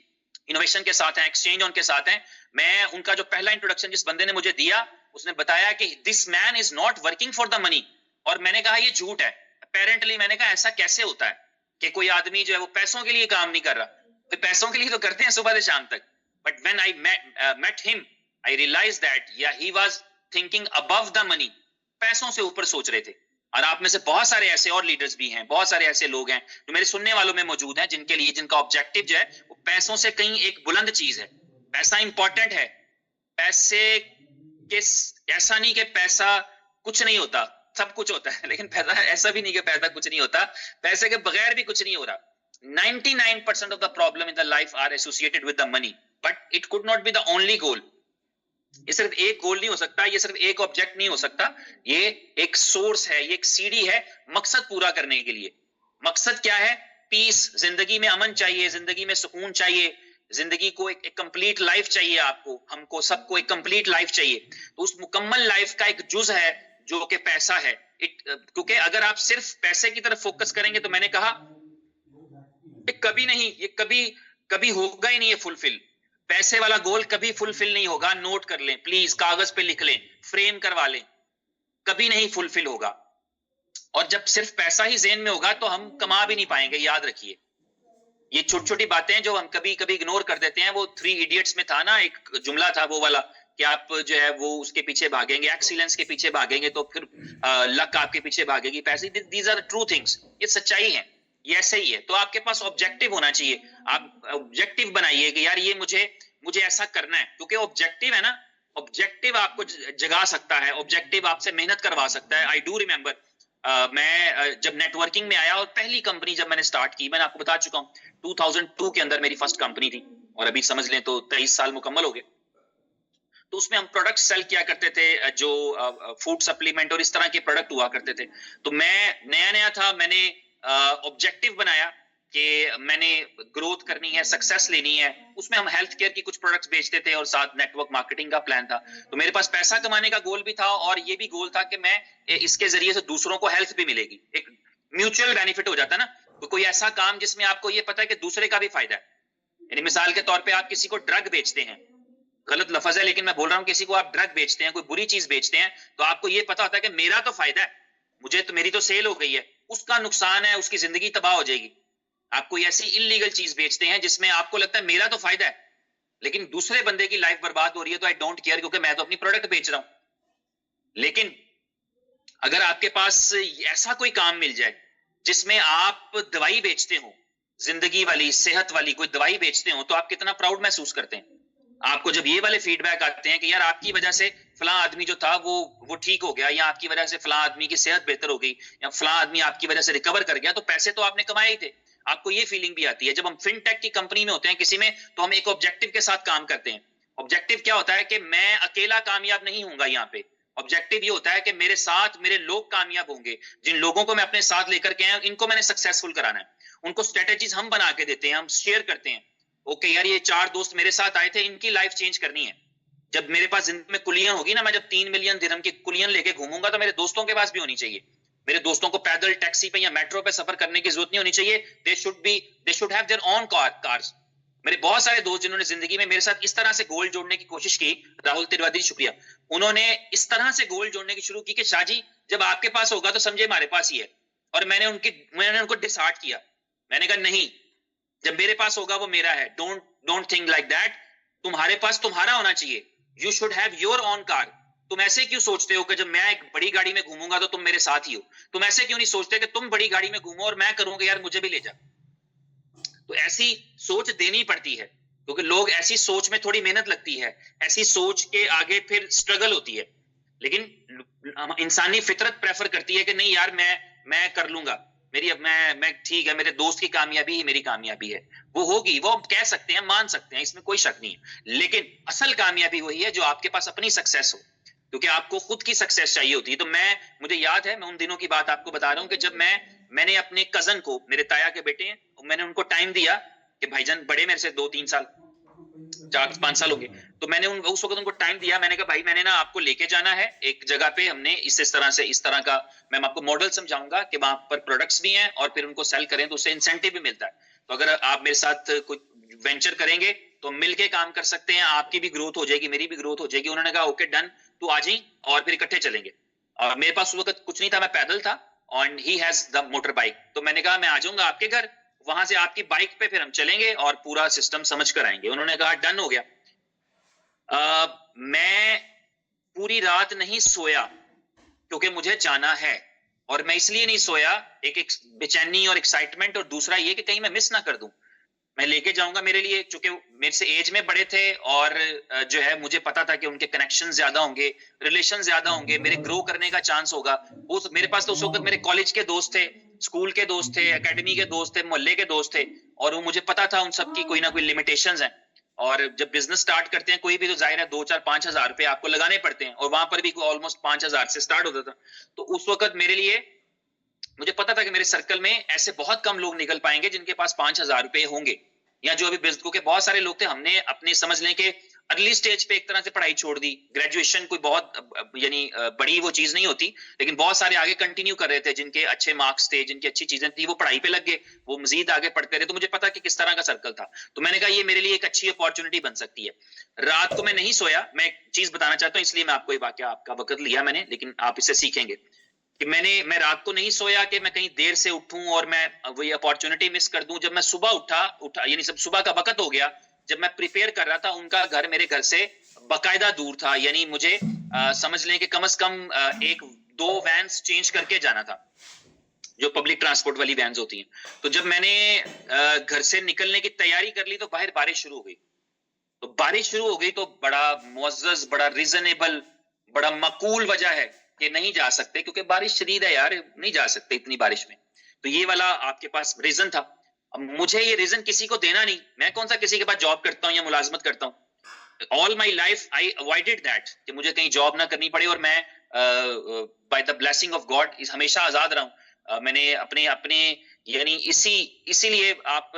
Speaker 1: इनोवेशन के साथ हैं, एक्सचेंज ऑन के साथ हैं। मैं उनका जो पहला इंट्रोडक्शन जिस बंदे ने मुझे दिया, उसने बताया कि this man is not working for the money, और मैंने कहा ये झूठ है। अपेरेंटली मैंने कहा ऐसा कैसे होता है कि कोई आदमी जो है वो पैसों के लिए काम नहीं कर रहा। तो पैसों के लिए तो करते हैं सुबह से शाम तक, but when I met him I realized that yeah he was thinking above the money, पैसों से ऊपर सोच रहे थे। और आप में से बहुत सारे ऐसे और लीडर्स भी हैं, बहुत सारे ऐसे लोग हैं जो मेरे सुनने वालों में मौजूद हैं, जिनके लिए, जिनका ऑब्जेक्टिव जो है वो पैसों से कहीं एक बुलंद चीज है। पैसा इंपॉर्टेंट है, पैसे के, ऐसा नहीं कि पैसा कुछ नहीं होता, सब कुछ होता है, लेकिन पैसा, ऐसा भी नहीं कि पैसा कुछ नहीं होता, पैसे के बगैर भी कुछ नहीं हो रहा। 99% of the problem in the life are associated with the money, but it could not be the only goal. ये सिर्फ एक गोल नहीं हो सकता, ये सिर्फ एक ऑब्जेक्ट नहीं हो सकता, ये एक सोर्स है, ये एक सीढ़ी है मकसद पूरा करने के लिए। मकसद क्या है? पीस, जिंदगी में अमन चाहिए, जिंदगी में सुकून चाहिए, जिंदगी को एक कंप्लीट लाइफ चाहिए। आपको, हमको, सबको एक कंप्लीट लाइफ चाहिए। तो उस मुकम्मल लाइफ का एक जुज है जो कि पैसा है। क्योंकि अगर आप सिर्फ पैसे की तरफ फोकस करेंगे, तो मैंने कहा कभी नहीं, ये कभी होगा ही नहीं ये फुलफिल। पैसे वाला गोल कभी फुलफिल नहीं होगा। नोट कर लें प्लीज, कागज पे लिख लें, फ्रेम करवा लें, कभी नहीं फुलफिल होगा। और जब सिर्फ पैसा ही ज़हन में होगा तो हम कमा भी नहीं पाएंगे। याद रखिए, ये छोटी छोटी बातें जो हम कभी कभी इग्नोर कर देते हैं। वो 3 इडियट्स में था ना, एक जुमला था वो वाला कि आप जो है वो उसके पीछे भागेंगे, एक्सीलेंस के पीछे भागेंगे तो फिर लक आपके पीछे भागेगी, पैसे। दीज आर ट्रू थिंग्स, ये सच्चाई है, ये ऐसे ही है। तो आपके पास ऑब्जेक्टिव होना चाहिए। आप ऑब्जेक्टिव बनाइए कि यार ये मुझे ऐसा करना है, क्योंकि ऑब्जेक्टिव है ना, ऑब्जेक्टिव आपको जगा सकता है, ऑब्जेक्टिव आपसे मेहनत करवा सकता है। आई डू रिमेंबर, मैं जब नेटवर्किंग में आया और पहली कंपनी जब मैंने स्टार्ट की, मैंने आपको बता चुका हूँ 2002 के अंदर मेरी फर्स्ट कंपनी थी, और अभी समझ लें तो 23 साल मुकम्मल हो गए। तो उसमें हम प्रोडक्ट सेल किया करते थे, जो फूड सप्लीमेंट और इस तरह के प्रोडक्ट हुआ करते थे। तो मैं नया था, मैंने ऑब्जेक्टिव बनाया कि मैंने ग्रोथ करनी है, सक्सेस लेनी है। उसमें हम हेल्थ केयर की कुछ प्रोडक्ट्स बेचते थे और साथ नेटवर्क मार्केटिंग का प्लान था। तो मेरे पास पैसा कमाने का गोल भी था, और ये भी गोल था कि मैं इसके जरिए से दूसरों को हेल्थ भी मिलेगी, एक म्यूचुअल बेनिफिट हो जाता ना। तो कोई ऐसा काम जिसमें आपको ये पता है कि दूसरे का भी फायदा है। यानी मिसाल के तौर पे आप किसी को ड्रग बेचते हैं, गलत लफ्ज है लेकिन मैं बोल रहा हूँ, किसी को आप ड्रग बेचते हैं, कोई बुरी चीज बेचते हैं, तो आपको ये पता होता है कि मेरा तो फायदा है, मुझे तो, मेरी तो सेल हो गई है, उसका नुकसान है, उसकी जिंदगी तबाह हो जाएगी। आप कोई ऐसी इलीगल चीज बेचते हैं जिसमें आपको लगता है मेरा तो फायदा है, लेकिन दूसरे बंदे की लाइफ बर्बाद हो रही है, तो आई डोंट केयर, क्योंकि मैं तो अपनी प्रोडक्ट बेच रहा हूं। लेकिन अगर आपके पास ऐसा कोई काम मिल जाए जिसमें आप दवाई बेचते हो, जिंदगी वाली, सेहत वाली कोई दवाई बेचते हो, तो आप कितना प्राउड महसूस करते हैं। आपको जब ये वाले फीडबैक आते हैं कि यार आपकी वजह से फलां आदमी जो था वो ठीक हो गया, या आपकी वजह से फलां आदमी की सेहत बेहतर हो गई, या फलां आदमी आपकी वजह से रिकवर कर गया, तो पैसे तो आपने कमाए ही थे। आपको ये फीलिंग भी आती है। जब हम फिनटेक की कंपनी में होते हैं किसी में, तो हम एक ऑब्जेक्टिव के साथ काम करते हैं। ऑब्जेक्टिव क्या होता है कि मैं अकेला कामयाब नहीं होऊंगा। यहाँ पे ऑब्जेक्टिव ये होता है कि मेरे साथ मेरे लोग कामयाब होंगे। जिन लोगों को मैं अपने साथ लेकर के आया, इनको मैंने सक्सेसफुल कराना है। उनको स्ट्रेटेजीज हम बना के देते हैं, हम शेयर करते हैं। ओके यार, ये 4 दोस्त मेरे साथ आए थे, इनकी लाइफ चेंज करनी है। जब मेरे पास जिंदगी में कुलियन होगी ना, मैं जब 3 मिलियन दिरहम की कुलियन लेके घूमूंगा, तो मेरे दोस्तों के पास भी होनी चाहिए। मेरे दोस्तों को पैदल, टैक्सी पे या मेट्रो पे सफर करने की जरूरत नहीं होनी चाहिए। They should have their own cars. मेरे बहुत सारे दोस्त जिन्होंने जिंदगी में मेरे साथ इस तरह से गोल जोड़ने की कोशिश की, राहुल तिवारी शुक्रिया, उन्होंने इस तरह से गोल जोड़ने की शुरू की कि शाहजी जब आपके पास होगा तो समझे हमारे पास ही है। और मैंने उनको डिसहार्ट किया। मैंने कहा नहीं, जब मेरे पास होगा वो मेरा है। Don't think like that. तुम्हारे पास तुम्हारा होना चाहिए। You should have your own car. तुम ऐसे क्यों सोचते हो कि जब मैं एक बड़ी गाड़ी में घूमूंगा तो तुम मेरे साथ ही हो? तुम ऐसे क्यों नहीं सोचते कि तुम बड़ी गाड़ी में घूमो और मैं करूंगा यार मुझे भी ले जा? तो ऐसी सोच देनी पड़ती है, क्योंकि लोग, ऐसी सोच में थोड़ी मेहनत लगती है, ऐसी सोच के आगे फिर स्ट्रगल होती है। लेकिन इंसानी फितरत प्रेफर करती है कि नहीं यार मैं कर लूंगा। मेरी अब मैं ठीक है, मेरे दोस्त की कामयाबी ही मेरी कामयाबी है। वो होगी, वो हम कह सकते हैं, मान सकते हैं, इसमें कोई शक नहीं है। लेकिन असल कामयाबी वही है जो आपके पास अपनी सक्सेस हो, क्योंकि आपको खुद की सक्सेस चाहिए होती है। तो मुझे याद है, मैं उन दिनों की बात आपको बता रहा हूँ कि जब मैंने अपने कज़न को, मेरे ताया के बेटे हैं, मैंने उनको टाइम दिया कि भाईजान बड़े मेरे से 2-3 साल, 4-5 साल हो गए। तो मैंने उस वक़्त उनको टाइम दिया, मैंने कहा भाई मैंने ना आपको लेके जाना है एक जगह पे, हमने इस तरह से, इस तरह का मैं आपको मॉडल समझाऊँगा कि वहाँ पर प्रोडक्ट्स भी हैं और फिर उनको सेल करें तो उससे इंसेंटिव भी मिलता है। तो अगर आप मेरे साथ कुछ वेंचर करेंगे तो मिलके काम कर सकते हैं, आपकी भी ग्रोथ हो जाएगी, मेरी भी ग्रोथ हो जाएगी। उन्होंने कहा ओके डन, तू आ जाईं और फिर इकट्ठे चलेंगे। और मेरे पास उस वक़्त कुछ नहीं था, मैं पैदल था and he has the motor bike. तो मैंने कहा मैं आ जाऊँगा आपके घर, वहाँ से आपकी बाइक पे फिर हम चलेंगे और पूरा सिस्टम समझ कर आएँगे। उन्होंने कहा डन हो गया। मैं पूरी रात नहीं सोया क्योंकि मुझे जाना है, और मैं इसलिए नहीं सोया, एक बेचैनी और एक्साइटमेंट, और दूसरा ये कि कहीं मैं मिस ना कर दूं। मैं लेके जाऊंगा, मेरे लिए चूंकि मेरे से एज में बड़े थे और जो है मुझे पता था कि उनके कनेक्शन ज्यादा होंगे, रिलेशन ज्यादा होंगे, मेरे ग्रो करने का चांस होगा। वो मेरे पास तो उस वक्त मेरे कॉलेज के दोस्त थे, स्कूल के दोस्त थे, एकेडमी के दोस्त थे, मोहल्ले के दोस्त थे, और वो मुझे पता था उन सब की कोई ना कोई लिमिटेशंस हैं। और जब बिजनेस स्टार्ट करते हैं कोई भी, तो जाहिर है 2-4-5 हज़ार रुपए आपको लगाने पड़ते हैं, और वहां पर भी ऑलमोस्ट 5 हज़ार से स्टार्ट होता था। तो उस वक्त मेरे लिए, मुझे पता था कि मेरे सर्कल में ऐसे बहुत कम लोग निकल पाएंगे जिनके पास 5 हज़ार रुपए होंगे, या जो अभी बिजनेस के बहुत सारे लोग थे। हमने अपने समझ लें कि अर्ली स्टेज पे एक तरह से पढ़ाई छोड़ दी। ग्रेजुएशन कोई बहुत यानी बड़ी वो चीज नहीं होती, लेकिन बहुत सारे आगे कंटिन्यू कर रहे थे, जिनके अच्छे मार्क्स थे, जिनकी अच्छी चीजें थी, वो पढ़ाई पे लग गए, वो मजीद आगे पढ़ते रहे। तो मुझे पता कि किस तरह का सर्कल था। तो मैंने कहा ये मेरे लिए एक अच्छी अपॉर्चुनिटी बन सकती है। रात को मैं नहीं सोया। मैं एक चीज बताना चाहता हूँ, इसलिए मैं आपको ये वाकया, आपका वक्त लिया मैंने, लेकिन आप इससे सीखेंगे कि मैं रात को नहीं सोया कि मैं कहीं देर से उठूं और मैं वही अपॉर्चुनिटी मिस कर दूं। जब मैं सुबह उठा यानी सब सुबह का वक्त हो गया, जब मैं प्रिपेयर कर रहा था, उनका घर मेरे घर से बकायदा दूर था, यानी मुझे समझ लें कि कम से कम 1-2 वैन्स चेंज करके जाना था, जो पब्लिक ट्रांसपोर्ट वाली वैन्स होती हैं। तो जब मैंने घर से निकलने की तैयारी कर ली तो बाहर बारिश शुरू हो गई। तो बारिश शुरू हो गई तो बड़ा मुअज़्ज़ज़, बड़ा रीजनेबल, बड़ा माकूल वजह है कि नहीं जा सकते, क्योंकि बारिश शदीद है यार, नहीं जा सकते इतनी बारिश में। तो ये वाला आपके पास रीजन था। अब मुझे ये रीजन किसी को देना नहीं, मैं कौन सा किसी के पास जॉब करता हूँ या मुलाजमत करता हूँ। All my life I avoided that, कि मुझे कहीं जॉब ना करनी पड़े, और मैं by the blessing of God हमेशा आजाद रहा हूँ। मैंने अपने अपने यानी इसीलिए आप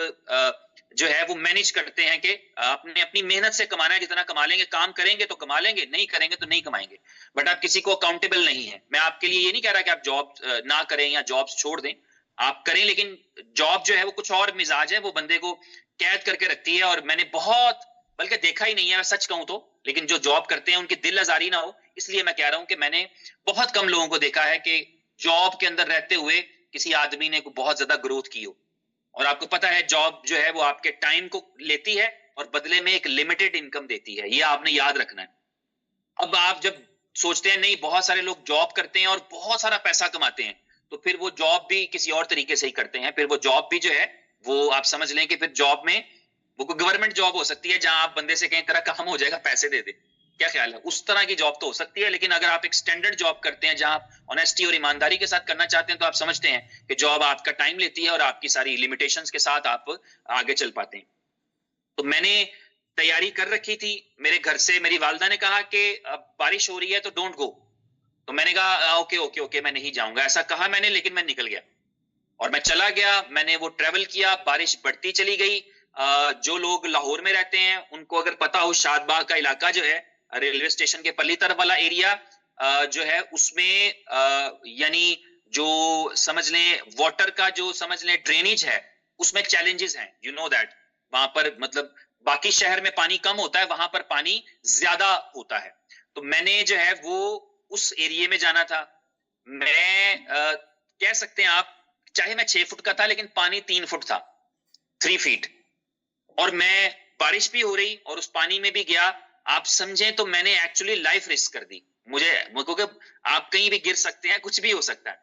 Speaker 1: जो है वो मैनेज करते हैं कि आपने अपनी मेहनत से कमाना है, जितना कमा लेंगे, काम करेंगे तो कमा लेंगे, नहीं करेंगे तो नहीं कमाएंगे। बट आप किसी को अकाउंटेबल नहीं है। मैं आपके लिए ये नहीं कह रहा कि आप जॉब ना करें या जॉब्स छोड़ दें, आप करें, लेकिन जॉब जो है वो कुछ और मिजाज है, वो बंदे को कैद करके रखती है। और मैंने बहुत, बल्कि देखा ही नहीं है, मैं सच कहूं तो, लेकिन जो जॉब करते हैं उनकी दिल आजारी ना हो, इसलिए मैं कह रहा हूं कि मैंने बहुत कम लोगों को देखा है कि जॉब के अंदर रहते हुए किसी आदमी ने बहुत ज्यादा ग्रोथ की हो। और आपको पता है जॉब जो है वो आपके टाइम को लेती है और बदले में एक लिमिटेड इनकम देती है, ये आपने याद रखना है। अब आप जब सोचते हैं नहीं, बहुत सारे लोग जॉब करते हैं और बहुत सारा पैसा कमाते हैं, तो फिर वो जॉब भी किसी और तरीके से ही करते हैं। फिर वो जॉब भी जो है वो आप समझ लें कि फिर जॉब में वो कोई गवर्नमेंट जॉब हो सकती है जहां आप बंदे से कहीं तरह काम हो जाएगा, पैसे दे दे, क्या ख्याल है, उस तरह की जॉब तो हो सकती है। लेकिन अगर आप एक स्टैंडर्ड जॉब करते हैं जहां आप ऑनेस्टी और ईमानदारी के साथ करना चाहते हैं, तो आप समझते हैं कि जॉब आपका टाइम लेती है और आपकी सारी लिमिटेशंस के साथ आप आगे चल पाते हैं। तो मैंने तैयारी कर रखी थी। मेरे घर से मेरी वालदा ने कहा कि अब बारिश हो रही है तो डोंट गो। तो मैंने कहा ओके ओके ओके, मैं नहीं जाऊंगा, ऐसा कहा मैंने, लेकिन मैं निकल गया और मैं चला गया। मैंने वो ट्रेवल किया, बारिश बढ़ती चली गई। जो लोग लाहौर में रहते हैं उनको अगर पता हो, शादबाग का इलाका जो है रेलवे स्टेशन के पल्ली तरफ वाला एरिया जो है, उसमें यानी जो समझ लें वाटर का जो समझ लें ड्रेनेज है, उसमें चैलेंजेस हैं, यू नो दैट। वहां पर मतलब बाकी शहर में पानी कम होता है, वहां पर पानी ज्यादा होता है। तो मैंने जो है वो उस एरिया में जाना था। मैं कह सकते हैं आप, चाहे मैं 6 फुट का था लेकिन पानी 3 फुट था, 3 फीट। और मैं, बारिश भी हो रही और उस पानी में भी गया। आप समझें तो मैंने एक्चुअली लाइफ रिस्क कर दी। क्योंकि आप कहीं भी गिर सकते हैं, कुछ भी हो सकता है।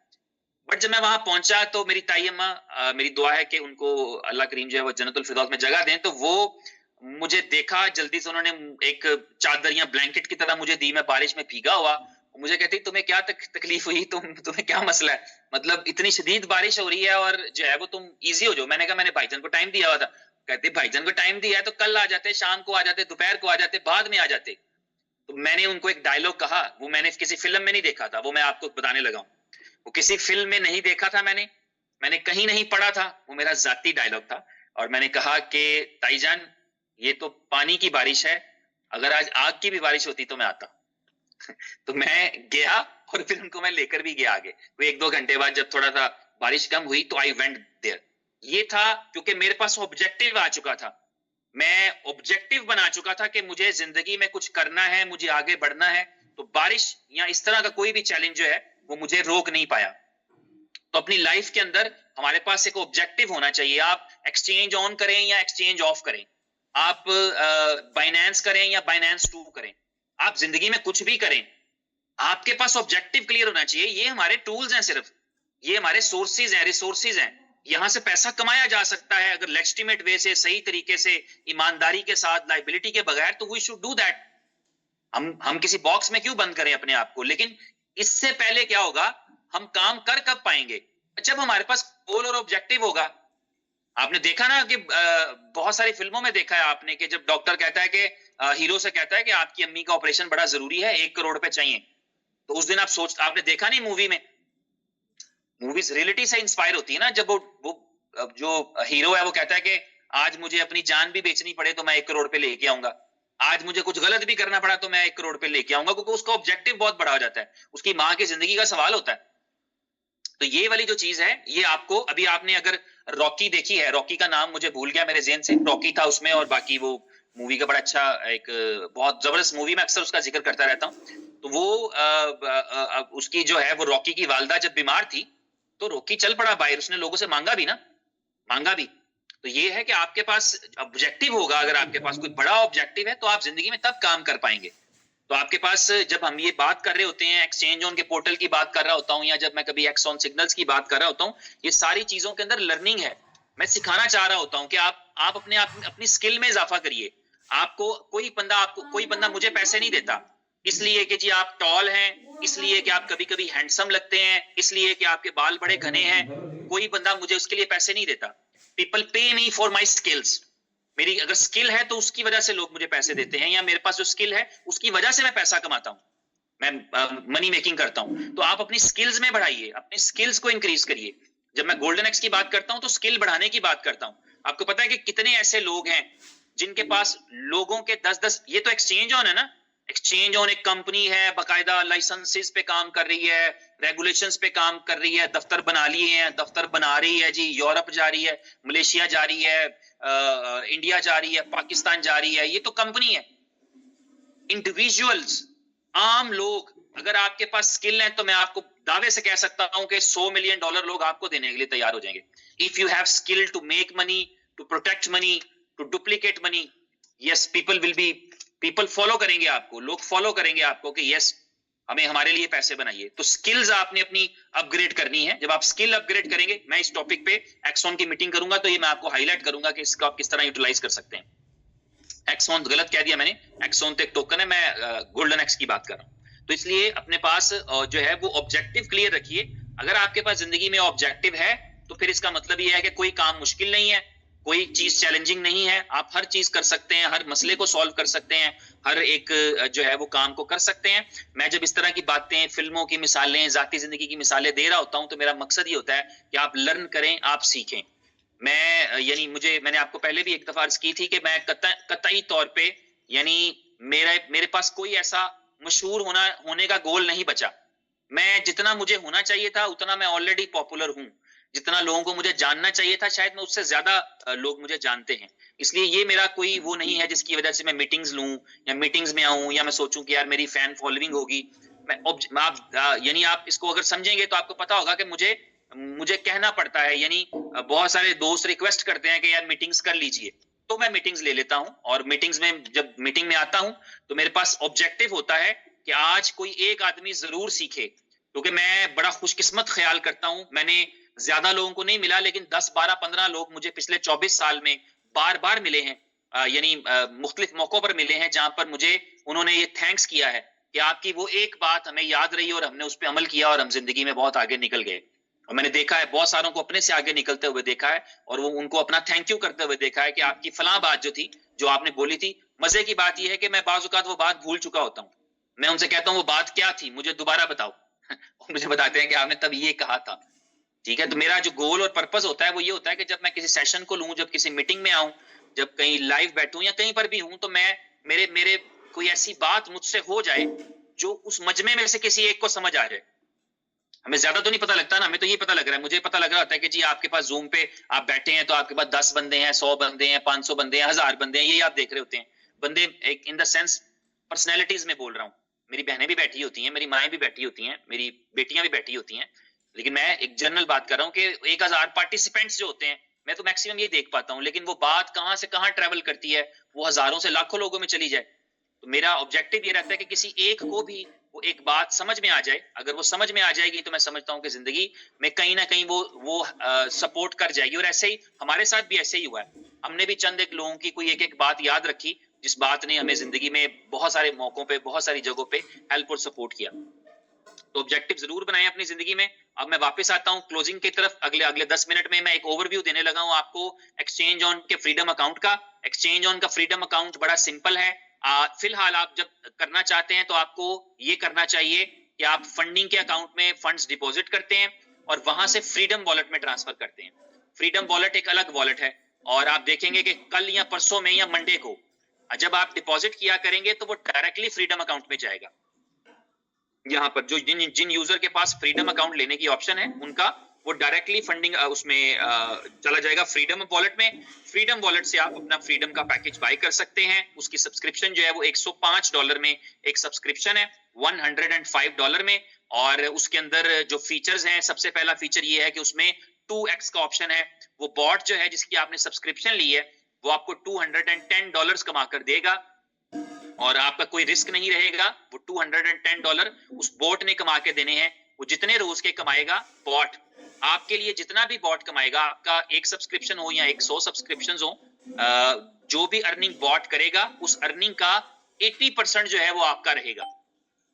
Speaker 1: बट जब मैं वहां पहुंचा तो मेरी ताई अम्मा, मेरी दुआ है कि उनको अल्लाह करीम जो है वो जन्नतुल फिरदौस में जगह दें, तो वो मुझे देखा, जल्दी से उन्होंने एक चादर या ब्लैंकेट की तरह मुझे दी। मैं बारिश में भीगा हुआ मुझे कहती तुम्हें क्या तकलीफ हुई, तुम्हें क्या मसला है, मतलब इतनी शदीद बारिश हो रही है और जो है वो तुम इजी हो जाओ। मैंने कहा मैंने भाईजान को टाइम दिया हुआ था। कहते भाईजान को टाइम दिया है तो कल आ जाते, शाम को आ जाते, दोपहर को आ जाते, बाद में आ जाते। तो मैंने उनको एक डायलॉग कहा, वो मैंने किसी फिल्म में नहीं देखा था, वो मैं आपको बताने लगा हूँ। वो किसी फिल्म में नहीं देखा था मैंने कहीं नहीं पढ़ा था, वो मेरा जाती डायलॉग था। और मैंने कहा कि ताईजान ये तो पानी की बारिश है, अगर आज आग की भी बारिश होती तो मैं आता। तो मैं गया और फिर उनको मैं लेकर भी गया आगे। वो 1-2 घंटे बाद जब थोड़ा सा बारिश कम हुई तो आई वेंट देयर। ये था क्योंकि मेरे पास ऑब्जेक्टिव आ चुका था, मैं ऑब्जेक्टिव बना चुका था कि मुझे जिंदगी में कुछ करना है, मुझे आगे बढ़ना है। तो बारिश या इस तरह का कोई भी चैलेंज जो है वो मुझे रोक नहीं पाया। तो अपनी लाइफ के अंदर हमारे पास एक ऑब्जेक्टिव होना चाहिए। आप एक्सचेंज ऑन करें या एक्सचेंज ऑफ करें, आप बाइनेंस करें या बाइनेंस टू करें, आप जिंदगी में कुछ भी करें, आपके पास ऑब्जेक्टिव क्लियर होना चाहिए। ये हमारे टूल्स हैं, सिर्फ ये हमारे सोर्सेज हैं, रिसोर्सेज हैं। यहां से पैसा कमाया जा सकता है अगर लेजिटिमेट वे से, सही तरीके से, ईमानदारी के साथ, लाइबिलिटी के बगैर, तो वी शुड डू दैट। हम किसी बॉक्स में क्यों बंद करें अपने आप को। लेकिन इससे पहले क्या होगा, हम काम कर कब पाएंगे, जब हमारे पास गोल और ऑब्जेक्टिव होगा। आपने देखा ना कि बहुत सारी फिल्मों में देखा है आपने कि जब डॉक्टर कहता है कि हीरो से कहता है कि आपकी अम्मी का ऑपरेशन बड़ा जरूरी है, 1 करोड़ पे चाहिए, तो उस दिन आपने देखा नहीं मूवी में, मूवीज रियलिटी से इंस्पायर होती है ना, जब वो जो हीरो है वो कहता है कि आज मुझे अपनी जान भी बेचनी पड़े तो मैं 1 करोड़ पे लेके आऊंगा, आज मुझे कुछ गलत भी करना पड़ा तो मैं 1 करोड़ पे लेके आऊंगा, क्योंकि उसका ऑब्जेक्टिव बहुत बड़ा हो जाता है, उसकी माँ की जिंदगी का सवाल होता है। तो ये वाली जो चीज है, ये आपको, अभी आपने अगर रॉकी देखी है, रॉकी का नाम मुझे भूल गया मेरे ज़हन से, रॉकी था उसमें, और बाकी वो मूवी का बड़ा अच्छा एक बहुत जबरदस्त मूवी, मैं अक्सर उसका जिक्र करता रहता हूँ। तो वो उसकी जो है वो रॉकी की वालदा जब बीमार थी तो रॉकी चल पड़ा बाहर, उसने लोगों से मांगा भी ना, मांगा भी। तो ये है कि आपके पास ऑब्जेक्टिव होगा, अगर आपके पास कोई बड़ा ऑब्जेक्टिव है तो आप जिंदगी में तब काम कर पाएंगे। तो आपके पास, जब हम ये बात कर रहे होते हैं, एक्सचेंज ऑन के पोर्टल की बात कर रहा होता हूँ, या जब मैं कभी एक्स ऑन सिग्नल्स की बात कर रहा होता हूँ, ये सारी चीजों के अंदर लर्निंग है। मैं सिखाना चाह रहा होता हूँ कि आप अपनी स्किल में इजाफा करिए। आपको कोई बंदा मुझे पैसे नहीं देता इसलिए कि जी आप टॉल हैं, इसलिए कि आप कभी कभी हैंडसम लगते हैं, इसलिए कि आपके बाल बड़े घने हैं, कोई बंदा मुझे उसके लिए पैसे नहीं देता। पीपल पे मी फॉर माई स्किल्स। मेरी अगर स्किल है तो उसकी वजह से लोग मुझे पैसे देते हैं, या मेरे पास जो स्किल है उसकी वजह से मैं पैसा कमाता हूं, मैं मनी मेकिंग करता हूं। तो आप अपनी स्किल्स में बढ़ाइए, अपनी स्किल्स को इंक्रीज करिए। जब मैं गोल्डन एक्स की बात करता हूं तो स्किल बढ़ाने की बात करता हूं। आपको पता है कि कितने ऐसे लोग हैं जिनके पास लोगों के 10-10, ये तो एक्सचेंज ऑन है ना, एक्सचेंज ऑन एक कंपनी है, बाकायदा लाइसेंसेस पे काम कर रही है, रेगुलेशंस पे काम कर रही है, दफ्तर बना लिए हैं, दफ्तर बना रही है जी, यूरोप जा रही है, मलेशिया जा रही है, इंडिया जा रही है, पाकिस्तान जा रही है, ये तो कंपनी है। इंडिविजुअल्स, आम लोग, अगर आपके पास स्किल है तो मैं आपको दावे से कह सकता हूं कि $100 मिलियन लोग आपको देने के लिए तैयार हो जाएंगे। If you have skill to make money, to protect money, to duplicate money, yes, people follow करेंगे आपको, लोग फॉलो करेंगे आपको कि यस हमें, हमारे लिए पैसे बनाइए। तो स्किल्स आपने अपनी अपग्रेड करनी है। जब आप स्किल अपग्रेड करेंगे, मैं इस टॉपिक पे एक्सॉन की मीटिंग करूंगा तो ये मैं आपको हाईलाइट करूंगा कि इसका आप किस तरह यूटिलाइज कर सकते हैं। एक्सॉन गलत कह दिया मैंने, एक्सॉन तो एक टोकन है, मैं गोल्डन एक्स की बात कर रहा हूं। तो इसलिए अपने पास जो है वो ऑब्जेक्टिव क्लियर रखिए। अगर आपके पास जिंदगी में ऑब्जेक्टिव है तो फिर इसका मतलब ये है कि कोई काम मुश्किल नहीं है, कोई चीज चैलेंजिंग नहीं है, आप हर चीज कर सकते हैं, हर मसले को सॉल्व कर सकते हैं, हर एक जो है वो काम को कर सकते हैं। मैं जब इस तरह की बातें, फिल्मों की मिसालें, जाती जिंदगी की मिसालें दे रहा होता हूं तो मेरा मकसद ये होता है कि आप लर्न करें, आप सीखें। मैंने आपको पहले भी एक दफा अर्ज की थी कि मैं कतई तौर पे, यानी मेरे पास कोई ऐसा मशहूर होने का गोल नहीं बचा। मैं जितना मुझे होना चाहिए था उतना मैं ऑलरेडी पॉपुलर हूं। जितना लोगों को मुझे जानना चाहिए था शायद मैं उससे ज्यादा लोग मुझे जानते हैं। इसलिए ये मेरा कोई वो नहीं है जिसकी वजह से मैं मीटिंग्स लूं या मीटिंग्स में आऊं या मैं सोचूं कि यार मेरी फैन फॉलोइंग होगी। यानी आप इसको अगर समझेंगे तो आपको पता होगा कि मुझे कहना पड़ता है, यानी बहुत सारे दोस्त रिक्वेस्ट करते हैं कि यार मीटिंग्स कर लीजिए, तो मैं मीटिंग्स ले लेता हूं। और मीटिंग्स में, जब मीटिंग में आता हूं तो मेरे पास ऑब्जेक्टिव होता है कि आज कोई एक आदमी जरूर सीखे, क्योंकि मैं बड़ा खुशकिस्मत ख्याल करता हूं। मैंने ज्यादा लोगों को नहीं मिला, लेकिन 10, 12, 15 लोग मुझे पिछले 24 साल में बार बार मिले हैं, यानी मुख्तलिफ मौकों पर मिले हैं, जहां पर मुझे उन्होंने ये थैंक्स किया है कि आपकी वो एक बात हमें याद रही और हमने उस पे अमल किया और हम जिंदगी में बहुत आगे निकल गए। और मैंने देखा है बहुत सारों को अपने से आगे निकलते हुए देखा है और वो उनको अपना थैंक यू करते हुए देखा है कि आपकी फलां बात जो थी, जो आपने बोली थी। मजे की बात ये है कि मैं बाज़ औक़ात वो बात भूल चुका होता हूँ। मैं उनसे कहता हूँ वो बात क्या थी? मुझे दोबारा बताओ। वो मुझे बताते हैं कि आपने तब ये कहा था। ठीक है? तो मेरा जो गोल और पर्पस होता है वो ये होता है कि जब मैं किसी सेशन को लूँ, जब किसी मीटिंग में आऊँ, जब कहीं लाइव बैठूँ या कहीं पर भी हूँ, तो मैं मेरे मेरे कोई ऐसी बात मुझसे हो जाए जो उस मजमे में से किसी एक को समझ आ जाए। हमें ज़्यादा तो नहीं पता लगता ना, हमें तो ये पता लग रहा है, मुझे पता लग रहा होता है कि जी आपके पास ज़ूम पे आप बैठे हैं तो आपके पास 10 बंदे हैं, 100 बंदे हैं, 500 बंदे हैं, 1000 बंदे हैं, यही आप देख रहे होते हैं। बंदे एक इन द सेंस पर्सनैलिटीज़ में बोल रहा हूँ। मेरी बहनें भी बैठी होती हैं, मेरी माएँ भी बैठी होती हैं, मेरी बेटियाँ भी बैठी होती हैं। लेकिन मैं एक जनरल बात कर रहा हूँ कि 1000 पार्टिसिपेंट्स जो होते हैं, मैं तो मैक्सिमम ये देख पाता हूँ, लेकिन वो बात कहाँ से कहाँ ट्रैवल करती है, वो हज़ारों से लाखों लोगों में चली जाए। तो मेरा ऑब्जेक्टिव ये रहता है कि किसी एक को भी वो एक बात समझ में आ जाए। अगर वो समझ में आ जाएगी तो मैं समझता हूँ कि ज़िंदगी में कहीं न कहीं वो सपोर्ट कर जाएगी और ऐसे ही हमारे साथ भी ऐसे ही हुआ है। हमने भी चंद एक लोगों की कोई एक-एक बात याद रखी, जिस बात ने हमें ज़िंदगी में बहुत सारे मौकों पे, बहुत सारी जगहों पे हेल्प और सपोर्ट किया। तो ऑब्जेक्टिव ज़रूर बनाएँ अपनी ज़िंदगी में। अब मैं वापस आता हूँ क्लोजिंग की तरफ। अगले अगले 10 मिनट में मैं एक ओवरव्यू देने लगा हूँ आपको एक्सचेंज ऑन के फ्रीडम अकाउंट का। एक्सचेंज ऑन का फ्रीडम अकाउंट बड़ा सिंपल है। फिलहाल आप जब करना चाहते हैं तो आपको ये करना चाहिए कि आप फंडिंग के अकाउंट में फंड्स डिपॉजिट करते हैं और वहां से फ्रीडम वॉलेट में ट्रांसफर करते हैं। फ्रीडम वॉलेट एक अलग वॉलेट है और आप देखेंगे कि कल या परसों में या मंडे को जब आप डिपॉजिट किया करेंगे तो वो डायरेक्टली फ्रीडम अकाउंट में जाएगा। यहाँ पर जो जिन जिन यूजर के पास फ्रीडम अकाउंट लेने की ऑप्शन है उनका वो डायरेक्टली फंडिंग उसमें चला जाएगा फ्रीडम वॉलेट में। फ्रीडम वॉलेट से आप अपना फ्रीडम का पैकेज बाय कर सकते हैं। उसकी सब्सक्रिप्शन जो है वो $105 में एक सब्सक्रिप्शन है, $105 में। और उसके अंदर जो फीचर्स हैं, सबसे पहला फीचर ये है कि उसमें 2x का ऑप्शन है। वो बॉट जो है जिसकी आपने सब्सक्रिप्शन ली है वो आपको $210 कमा कर देगा और आपका कोई रिस्क नहीं रहेगा। वो $210 उस बॉट ने कमा के देने हैं। वो जितने रोज के कमाएगा बॉट, आपके लिए जितना भी बॉट कमाएगा, आपका एक सब्सक्रिप्शन हो या 100 सब्सक्रिप्शंस हो, जो भी अर्निंग बॉट करेगा उस अर्निंग का 80% जो है वो आपका रहेगा।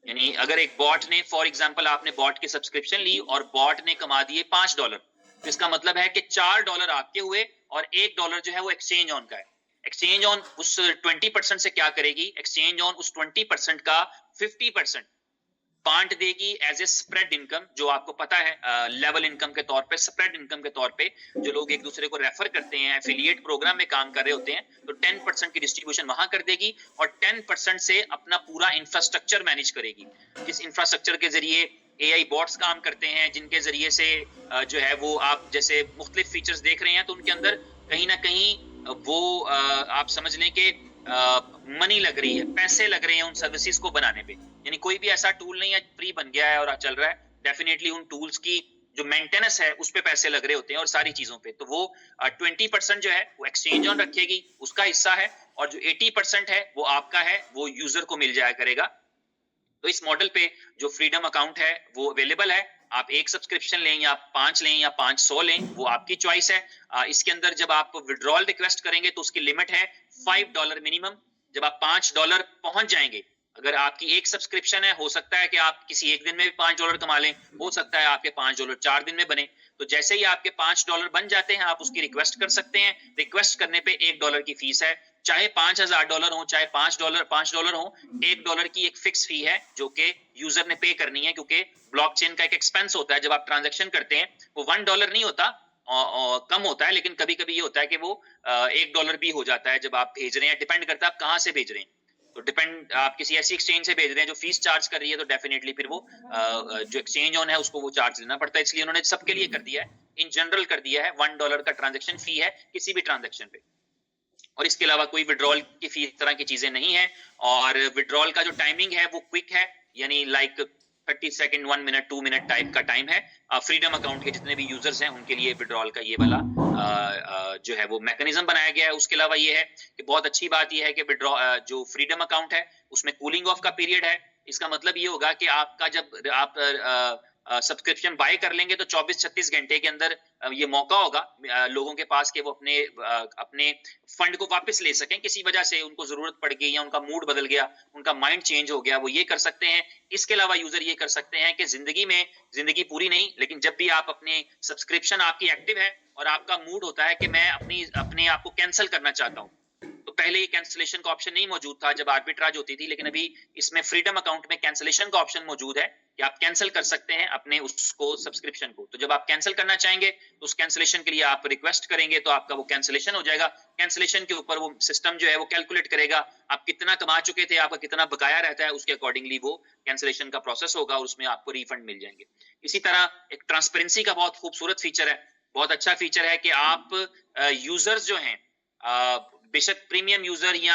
Speaker 1: यानी अगर एक बॉट ने, फॉर एग्जांपल आपने बॉट की सब्सक्रिप्शन ली और बॉट ने कमा दिए $5, तो इसका मतलब है कि $4 आपके हुए और $1 जो है वो एक्सचेंज ऑन का है। एक्सचेंज ऑन उस 20% से क्या करेगी? एक्सचेंज ऑन उस 20% का 50% बांट देगी एज ए स्प्रेड इनकम, जो आपको पता है लेवल इनकम के तौर पे, स्प्रेड इनकम के तौर पे जो लोग एक दूसरे को रेफर करते हैं, एफिलिएट प्रोग्राम में काम कर रहे होते हैं, तो 10% की डिस्ट्रीब्यूशन वहां कर देगी और 10% से अपना पूरा इंफ्रास्ट्रक्चर मैनेज करेगी। जिस इंफ्रास्ट्रक्चर के जरिए एआई बॉट्स काम करते हैं, जिनके जरिए से जो है वो आप जैसे मुख्तलिफ फीचर्स देख रहे हैं, तो उनके अंदर कहीं ना कहीं वो आप समझ लें कि मनी लग रही है, पैसे लग रहे हैं उन सर्विसेज को बनाने पे। यानी कोई भी ऐसा टूल नहीं है फ्री बन गया है और चल रहा है। डेफिनेटली उन टूल्स की जो मेंटेनेंस है उस पे पैसे लग रहे होते हैं और सारी चीजों पे। तो वो 20% जो है वो एक्सचेंज ऑन रखेगी, उसका हिस्सा है, और जो 80% है वो आपका है, वो यूजर को मिल जाया करेगा। तो इस मॉडल पे जो फ्रीडम अकाउंट है वो अवेलेबल है। आप एक सब्सक्रिप्शन लें या 5 लें या 500 लें, वो आपकी चॉइस है। इसके अंदर जब आप विड्रॉल रिक्वेस्ट करेंगे तो उसकी लिमिट है $5 मिनिमम। जब आप $5 पहुंच जाएंगे, अगर आपकी एक सब्सक्रिप्शन है, हो सकता है कि आप किसी एक दिन में भी $5 कमा लें, हो सकता है आपके $5 4 दिन में बने। तो जैसे ही आपके $5 बन जाते हैं, आप उसकी रिक्वेस्ट कर सकते हैं। रिक्वेस्ट करने पे $1 की फीस है, चाहे $5000 हो, चाहे $5 हो, $1 की एक फिक्स फी है जो कि यूजर ने पे करनी है, क्योंकि ब्लॉकचेन का एक एक्सपेंस होता है। जब आप ट्रांजैक्शन करते हैं वो $1 नहीं होता, कम होता है, लेकिन कभी कभी ये होता है कि वो $1 भी हो जाता है जब आप भेज रहे हैं। डिपेंड करता है आप कहाँ से भेज रहे हैं। तो डिपेंड, आप किसी ऐसी एक्सचेंज से भेज रहे हैं जो फीस चार्ज कर रही है, तो डेफिनेटली फिर वो जो एक्सचेंज ऑन है उसको वो चार्ज लेना पड़ता है। इसलिए उन्होंने सबके लिए कर दिया है, इन जनरल कर दिया है, $1 का ट्रांजैक्शन फी है किसी भी ट्रांजैक्शन पे। और इसके अलावा कोई विड्रॉल की फी, इस तरह की चीजें नहीं है। और विड्रॉल का जो टाइमिंग है वो क्विक है, यानी like 30 second, 1 minute, 2 minute type का टाइम है। फ्रीडम अकाउंट के जितने भी यूजर्स हैं उनके लिए विड्रॉल का ये वाला जो है वो मैकेनिज्म बनाया गया है। उसके अलावा ये है कि बहुत अच्छी बात ये है कि विड्रॉ जो फ्रीडम अकाउंट है उसमें कूलिंग ऑफ का पीरियड है। इसका मतलब ये होगा कि आपका जब आप सब्सक्रिप्शन बाय कर लेंगे तो 24-36 घंटे के अंदर ये मौका होगा लोगों के पास कि वो अपने फंड को वापस ले सकें। किसी वजह से उनको जरूरत पड़ गई या उनका मूड बदल गया, उनका माइंड चेंज हो गया, वो ये कर सकते हैं। इसके अलावा यूजर ये कर सकते हैं कि जिंदगी पूरी नहीं, लेकिन जब भी आप अपने सब्सक्रिप्शन आपकी एक्टिव है और आपका मूड होता है कि मैं अपने आप को कैंसिल करना चाहता हूँ, तो पहले ये कैंसिलेशन का ऑप्शन नहीं मौजूद था जब आर्बिट्राज होती थी, लेकिन अभी इसमें फ्रीडम अकाउंट में कैंसिलेशन का ऑप्शन मौजूद है कि आप कैंसिल कर सकते हैं अपने उसको सब्सक्रिप्शन को। तो जब आप कैंसिल करना चाहेंगे तो उस कैंसिलेशन के लिए आप रिक्वेस्ट करेंगे तो आपका वो कैंसिलेशन हो जाएगा। कैंसिलेशन के ऊपर वो सिस्टम जो है वो कैलकुलेट करेगा आप कितना कमा चुके थे, आपका कितना बकाया रहता है, उसके अकॉर्डिंगली वो कैंसिलेशन का प्रोसेस होगा और उसमें आपको रिफंड मिल जाएंगे। इसी तरह एक ट्रांसपेरेंसी का बहुत खूबसूरत फीचर है, बहुत अच्छा फीचर है कि आप यूजर्स जो हैं, बेशक प्रीमियम यूजर या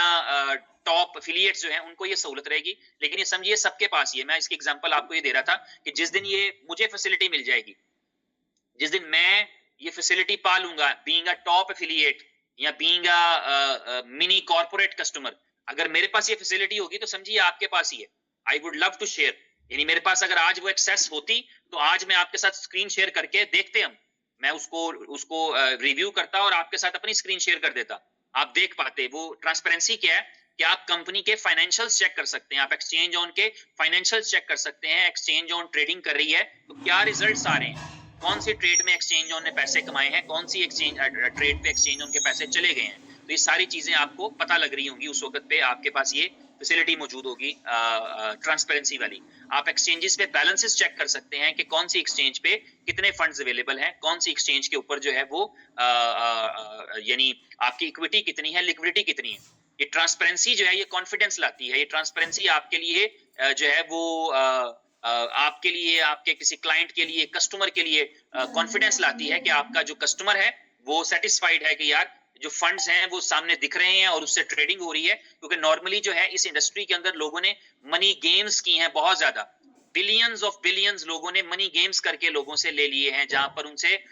Speaker 1: टॉप एफिलिएट्स जो हैं उनको ये सहूलत रहेगी, लेकिन ये समझिए सबके पास ही है। मैं इसकी एग्जांपल आपको ये दे रहा था कि जिस दिन ये मुझे फैसिलिटी मिल जाएगी, जिस दिन मैं ये फैसिलिटी पा लूंगा बीइंग अ टॉप एफिलिएट या being a mini corporate customer, अगर मेरे पास ये फैसिलिटी होगी तो समझिए आपके पास ही है। I would love to share, यानी मेरे पास अगर आज वो एक्सेस होती तो आज मैं आपके साथ स्क्रीन शेयर करके देखते हम, मैं उसको रिव्यू करता और आपके साथ अपनी स्क्रीन शेयर कर देता, आप देख पाते। वो ट्रांसपेरेंसी क्या है कि आप कंपनी के फाइनेंशियल्स चेक कर सकते हैं, आप एक्सचेंज ऑन के फाइनेंशियल्स चेक कर सकते हैं। एक्सचेंज ऑन ट्रेडिंग कर रही है तो क्या रिजल्ट्स आ रहे हैं, कौन सी ट्रेड में एक्सचेंज ऑन ने पैसे कमाए हैं, कौन सी ट्रेड पे एक्सचेंज ऑन के पैसे चले गए हैं। तो ये सारी चीजें आपको पता लग रही होंगी उस वक्त पे, आपके पास ये फैसिलिटी मौजूद होगी ट्रांसपेरेंसी वाली। आप एक्सचेंजेस पे बैलेंसेस चेक कर सकते हैं कि कौन सी एक्सचेंज पे कितने फंड्स अवेलेबल हैं, कौन सी एक्सचेंज के ऊपर जो है वो यानी आपकी इक्विटी कितनी है, लिक्विडिटी कितनी है। ये ट्रांसपेरेंसी जो है ये कॉन्फिडेंस लाती है। ये ट्रांसपेरेंसी आपके लिए जो है वो आपके लिए, आपके किसी क्लाइंट के लिए, कस्टमर के लिए कॉन्फिडेंस लाती है कि आपका जो कस्टमर है वो सेटिस्फाइड है कि यार जो फंड्स हैं वो सामने दिख रहे हैं और उससे ट्रेडिंग हो रही है। क्योंकि नॉर्मली जो है इस इंडस्ट्री के अंदर लोगों ने मनी गेम्स की हैं बहुत ज्यादा, बिलियंस ऑफ बिलियंस लोगों ने मनी गेम्स करके लोगों से ले लिए हैं, जहां पर उनसे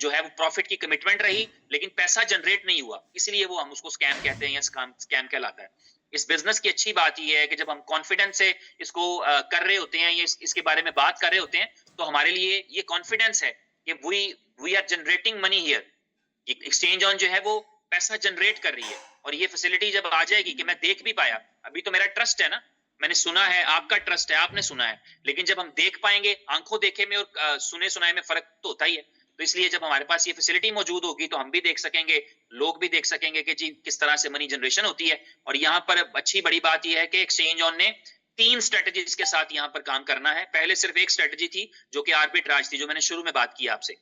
Speaker 1: जो है वो प्रॉफिट की कमिटमेंट रही लेकिन पैसा जनरेट नहीं हुआ, इसलिए वो हम उसको स्कैम कहते हैं या स्कैम कहलाता है। इस बिजनेस की अच्छी बात यह है कि जब हम कॉन्फिडेंस से इसको कर रहे होते हैं, ये इसके बारे में बात कर रहे होते हैं, तो हमारे लिए ये कॉन्फिडेंस है कि we are generating money here. Exchange on जो है वो पैसा जनरेट कर रही है और ये फैसिलिटी जब आ जाएगी कि मैं देख भी पाया, अभी तो मेरा ट्रस्ट है ना, मैंने सुना है, आपका ट्रस्ट है, आपने सुना है, लेकिन जब हम देख पाएंगे, आंखों देखे में और सुने सुनाए में फर्क तो होता ही है। तो इसलिए जब हमारे पास ये फैसिलिटी मौजूद होगी तो हम भी देख सकेंगे, लोग भी देख सकेंगे कि जी किस तरह से मनी जनरेशन होती है। और यहाँ पर अच्छी बड़ी बात यह है कि एक्सचेंज ऑन ने 3 स्ट्रेटजीज के साथ यहाँ पर काम करना है। पहले सिर्फ एक स्ट्रेटजी थी जो कि आर्बिट्राज थी, जो मैंने शुरू में बात की आपसे।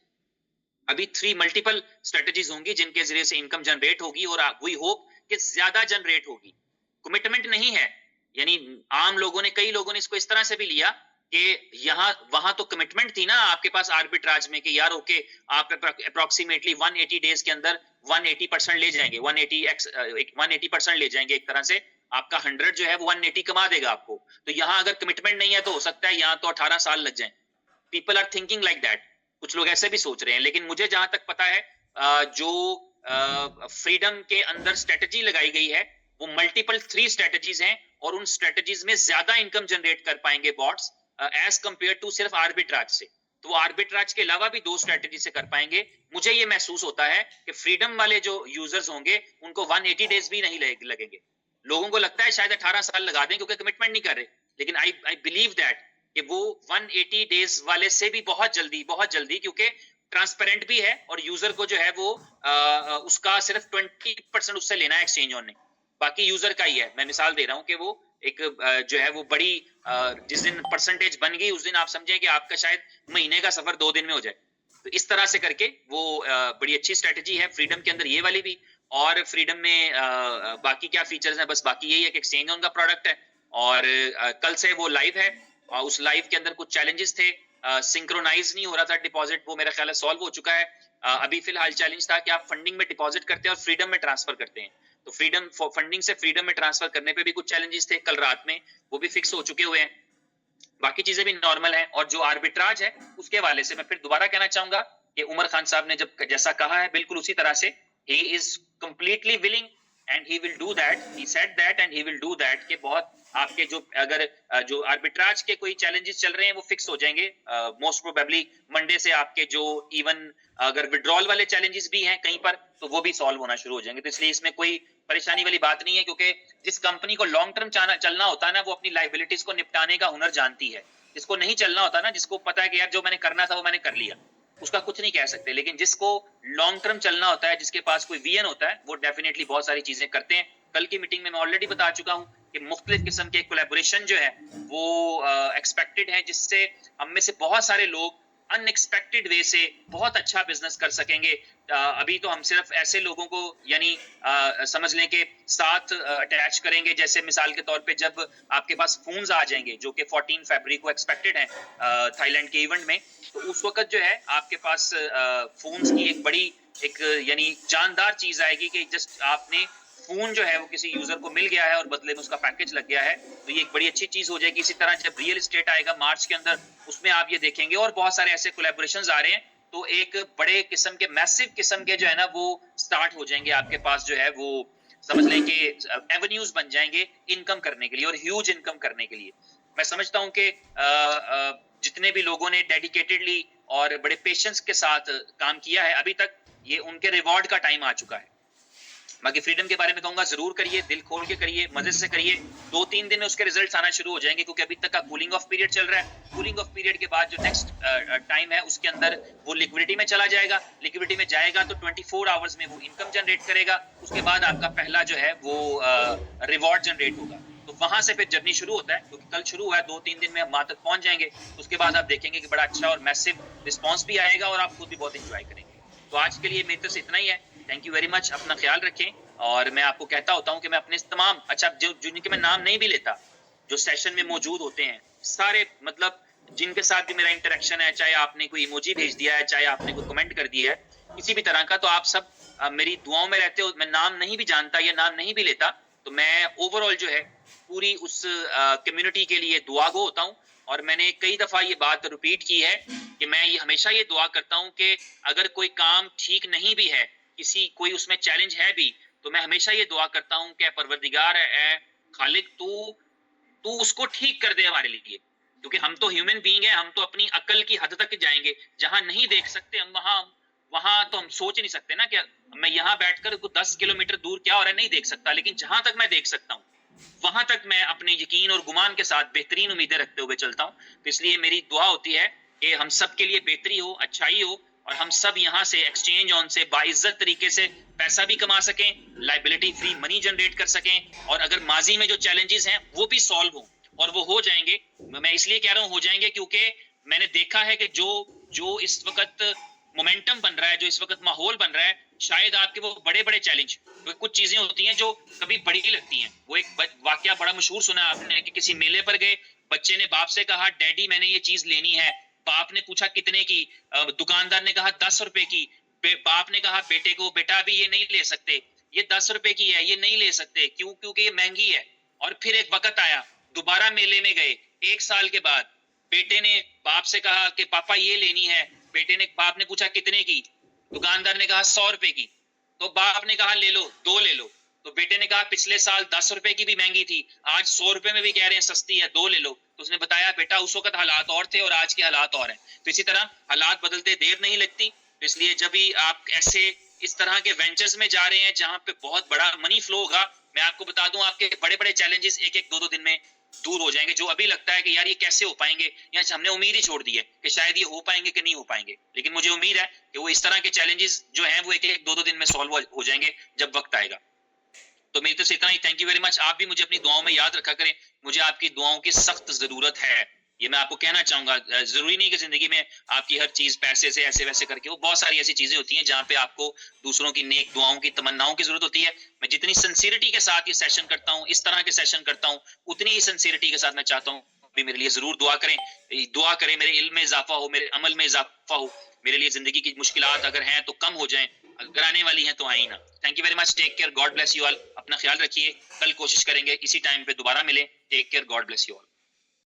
Speaker 1: अभी 3 मल्टीपल स्ट्रेटजीज होंगी जिनके जरिए से इनकम जनरेट होगी और वी होप कि ज्यादा जनरेट होगी। कमिटमेंट नहीं है, यानी आम लोगों ने, कई लोगों ने इसको इस तरह से भी लिया कि यहाँ वहां तो कमिटमेंट थी ना आपके पास आर्बिट्राज में कि यार ओके आप अप्रोक्सीमेटली 180 डेज के अंदर 180% ले जाएंगे, 180% ले जाएंगे, एक तरह से आपका 100 जो है वो 180 कमा देगा आपको। तो यहाँ अगर कमिटमेंट नहीं है तो हो सकता है यहाँ तो 18 साल लग जाए। People are thinking like that, कुछ लोग ऐसे भी सोच रहे हैं। लेकिन मुझे जहां तक पता है जो फ्रीडम के अंदर स्ट्रेटजी लगाई गई है वो मल्टीपल 3 स्ट्रेटजीज हैं और उन स्ट्रेटजीज में ज्यादा इनकम जनरेट कर पाएंगे बॉट्स एज कंपेयर टू सिर्फ आर्बिट्राज से। तो वो आर्बिट्राज के अलावा भी 2 स्ट्रेटजी से कर पाएंगे। मुझे ये महसूस होता है कि फ्रीडम वाले जो यूजर्स होंगे उनको 180 डेज भी नहीं लगेंगे। लोगों को लगता है शायद 18 साल लगा दें क्योंकि कमिटमेंट नहीं कर रहे, लेकिन आई बिलीव दैट कि वो 180 डेज वाले से भी बहुत जल्दी क्योंकि ट्रांसपेरेंट भी है और यूजर को जो है वो उसका सिर्फ 20% उससे लेना है एक्सचेंज ऑन ने, बाकी यूजर का ही है। मैं मिसाल दे रहा हूं कि वो एक जो है वो बड़ी जिस दिन परसेंटेज बन गई उस दिन आप समझें कि आपका शायद महीने का सफर 2 दिन में हो जाए। तो इस तरह से करके वो बड़ी अच्छी स्ट्रेटजी है फ्रीडम के अंदर, ये वाली भी। और फ्रीडम में बाकी क्या फीचर्स हैं, बस बाकी यही है कि एक्सचेंज ऑन का प्रोडक्ट है और कल से वो लाइव है। उस लाइव के अंदर कुछ चैलेंजेस थे, सिंक्रोनाइज नहीं हो रहा था डिपॉजिट, वो मेरा ख्याल है सॉल्व हो चुका है। अभी फिलहाल चैलेंज था कि आप फंडिंग में डिपॉजिट करते हैं और फ्रीडम में ट्रांसफर करते हैं, तो फ्रीडम फंडिंग से फ्रीडम में ट्रांसफर करने पे भी कुछ चैलेंजेस थे कल रात में, वो भी फिक्स हो चुके हुए हैं। बाकी चीजें भी नॉर्मल हैं। और जो आर्बिट्राज है उसके हवाले से मैं फिर दोबारा कहना चाहूंगा कि उमर खान साहब ने जब जैसा कहा है बिल्कुल उसी तरह से he is completely willing and he will do that, he said that and he will do that कि बहुत आपके जो अगर जो आर्बिट्राज के कोई चैलेंजेस चल रहे हैं वो फिक्स हो जाएंगे मोस्ट प्रोबेबली मंडे से। आपके जो इवन अगर विड्रॉल वाले चैलेंजेस भी हैं कहीं पर तो वो भी सॉल्व होना शुरू हो जाएंगे। तो इसलिए इसमें कोई परेशानी वाली बात नहीं है, क्योंकि जिस कंपनी को लॉन्ग टर्म चलना होता है ना, वो अपनी लायबिलिटीज को निपटाने का हुनर जानती है। जिसको नहीं चलना होता ना, जिसको पता है कि यार जो मैंने करना था वो मैंने कर लिया, उसका कुछ नहीं कह सकते। लेकिन जिसको लॉन्ग टर्म चलना होता है, जिसके पास कोई विजन होता है, वो डेफिनेटली बहुत सारी चीजें करते हैं। कल की मीटिंग में मैं ऑलरेडी बता चुका हूं कि मुख्तलिफ किस्म के कोलैबोरेशन जो है वो एक्सपेक्टेड है, जिससे हम में से बहुत सारे लोग अनएक्सपेक्टेड वे से बहुत अच्छा बिजनेस कर सकेंगे। अभी तो हम सिर्फ ऐसे लोगों को यानी समझ लें कि साथ अटैच करेंगे, जैसे मिसाल के तौर पे जब आपके पास फोन्स आ जाएंगे जो कि 14 फरवरी को एक्सपेक्टेड है थाईलैंड के इवेंट में, तो उस वक्त जो है आपके पास फोन्स की एक बड़ी एक यानी जानदार चीज आएगी कि जस्ट आपने फोन जो है वो किसी यूजर को मिल गया है और बदले में उसका पैकेज लग गया है, तो ये एक बड़ी अच्छी चीज हो जाएगी। इसी तरह जब रियल एस्टेट आएगा मार्च के अंदर, उसमें आप ये देखेंगे और बहुत सारे ऐसे कोलैबोरेशंस आ रहे हैं, तो एक बड़े किस्म के मैसिव किस्म के जो है ना वो स्टार्ट हो जाएंगे आपके पास, जो है वो समझ लें कि एवेन्यूज बन जाएंगे इनकम करने के लिए और ह्यूज इनकम करने के लिए। मैं समझता हूं कि जितने भी लोगों ने डेडिकेटेडली और बड़े पेशेंस के साथ काम किया है अभी तक, ये उनके रिवॉर्ड का टाइम आ चुका है। बाकी फ्रीडम के बारे में कहूंगा जरूर करिए, दिल खोल के करिए, मजे से करिए। 2-3 दिन में उसके रिजल्ट्स आना शुरू हो जाएंगे, क्योंकि अभी तक का कूलिंग ऑफ पीरियड चल रहा है। कूलिंग ऑफ पीरियड के बाद जो नेक्स्ट टाइम है उसके अंदर वो लिक्विडिटी में चला जाएगा। लिक्विडिटी में जाएगा तो 24 आवर्स में वो इनकम जनरेट करेगा। उसके बाद आपका पहला जो है वो रिवॉर्ड जनरेट होगा। तो वहां से फिर जर्नी शुरू होता है, क्योंकि कल शुरू हुआ है, 2-3 दिन में हम वहां तक पहुंच जाएंगे। उसके बाद आप देखेंगे कि बड़ा अच्छा और मैसिव रिस्पॉन्स भी आएगा और आप खुद भी बहुत इंजॉय करेंगे। तो आज के लिए मेरी तरफ से इतना ही है। थैंक यू वेरी मच, अपना ख्याल रखें। और मैं आपको कहता होता हूं कि मैं अपने तमाम अच्छा जो जिनके मैं नाम नहीं भी लेता, जो सेशन में मौजूद होते हैं सारे, मतलब जिनके साथ भी मेरा इंटरेक्शन है, चाहे आपने कोई इमोजी भेज दिया है, चाहे आपने कोई कमेंट कर दिया है किसी भी तरह का, तो आप सब मेरी दुआओं में रहते हो। मैं नाम नहीं भी जानता या नाम नहीं भी लेता, तो मैं ओवरऑल जो है पूरी उस कम्युनिटी के लिए दुआ गो होता हूं। और मैंने कई दफा ये बात रिपीट की है कि मैं ये हमेशा ये दुआ करता हूं कि अगर कोई काम ठीक नहीं भी है, किसी कोई उसमें चैलेंज है भी, तो मैं हमेशा ये दुआ करता हूं कि परवरदिगार है खालिक, तू उसको ठीक कर दे हमारे लिए, क्योंकि हम तो ह्यूमन बीइंग हैं, हम तो अपनी अकल की हद तक जाएंगे। जहां नहीं देख सकते हम वहां तो हम सोच नहीं सकते ना कि मैं यहाँ बैठकर 10 किलोमीटर दूर क्या हो रहा है नहीं देख सकता, लेकिन जहां तक मैं देख सकता हूँ वहां तक मैं अपने यकीन और गुमान के साथ बेहतरीन उम्मीदें रखते हुए चलता हूँ। तो इसलिए मेरी दुआ होती है कि हम सब के लिए बेहतरी हो, अच्छाई हो, और हम सब यहाँ से एक्सचेंज ऑन से बाइज्जत तरीके से पैसा भी कमा सकें, लाइबिलिटी फ्री मनी जनरेट कर सकें, और अगर माजी में जो चैलेंजेस हैं वो भी सॉल्व हो, और वो हो जाएंगे। मैं इसलिए कह रहा हूँ हो जाएंगे क्योंकि मैंने देखा है कि जो इस वक्त मोमेंटम बन रहा है, जो इस वक्त माहौल बन रहा है, शायद आपके वो बड़े बड़े चैलेंज, तो कुछ चीजें होती हैं जो कभी बड़ी लगती हैं। वो एक वाकया बड़ा मशहूर सुना आपने कि किसी मेले पर गए, बच्चे ने बाप से कहा डैडी मैंने ये चीज लेनी है। बाप ने पूछा कितने की, दुकानदार ने कहा 10 रुपए की। बाप ने कहा बेटे को, बेटा अभी ये नहीं ले सकते, ये 10 रुपए की है, ये नहीं ले सकते, क्यों? क्योंकि ये महंगी है। और फिर एक वक्त आया, दोबारा मेले में गए, 1 साल के बाद बेटे ने बाप से कहा कि पापा ये लेनी है। बाप ने पूछा कितने की, दुकानदार ने कहा 100 रुपए की। तो बाप ने कहा ले लो, 2 ले लो। तो बेटे ने कहा पिछले साल 10 रुपए की भी महंगी थी, आज 100 रुपए में भी कह रहे हैं सस्ती है, 2 ले लो। तो उसने बताया बेटा उस वक्त हालात और थे और आज के हालात और हैं। तो इसी तरह हालात बदलते देर नहीं लगती। तो इसलिए जब भी आप ऐसे इस तरह के वेंचर्स में जा रहे हैं जहां पे बहुत बड़ा मनी फ्लो होगा, मैं आपको बता दूं आपके बड़े बड़े चैलेंजेस 1-1, 2-2 दिन में दूर हो जाएंगे। जो अभी लगता है कि यार ये कैसे हो पाएंगे, या हमने उम्मीद ही छोड़ दी है कि शायद ये हो पाएंगे कि नहीं हो पाएंगे, लेकिन मुझे उम्मीद है कि वो इस तरह के चैलेंजेस जो हैं वो 1-1, 2-2 दिन में सॉल्व हो जाएंगे जब वक्त आएगा। तो मेरी तरफ से इतना ही। Thank you very much. आप भी मुझे अपनी दुआओं में याद रखा करें, मुझे आपकी दुआओं की सख्त जरूरत है, ये मैं आपको कहना चाहूंगा। जरूरी नहीं कि जिंदगी में आपकी हर चीज पैसे से ऐसे वैसे करके हो, बहुत सारी ऐसी चीजें होती हैं जहां पे आपको दूसरों की नेक दुआओं की तमन्नाओं की जरूरत होती है। मैं जितनी सिंसियरिटी के साथ ये सेशन करता हूँ, इस तरह के सेशन करता हूँ, उतनी ही सिंसियरिटी के साथ मैं चाहता हूँ भी मेरे लिए जरूर दुआ करें, मेरे इल्म में इजाफा हो, मेरे अमल में इजाफा हो, मेरे लिए जिंदगी की मुश्किलात अगर हैं तो कम हो जाएं, अगर आने वाली हैं तो आई ना। Thank you very much, take care, God bless you all. अपना ख्याल रखिए, कल कोशिश करेंगे इसी टाइम पे दोबारा मिले। Take care, God bless you all.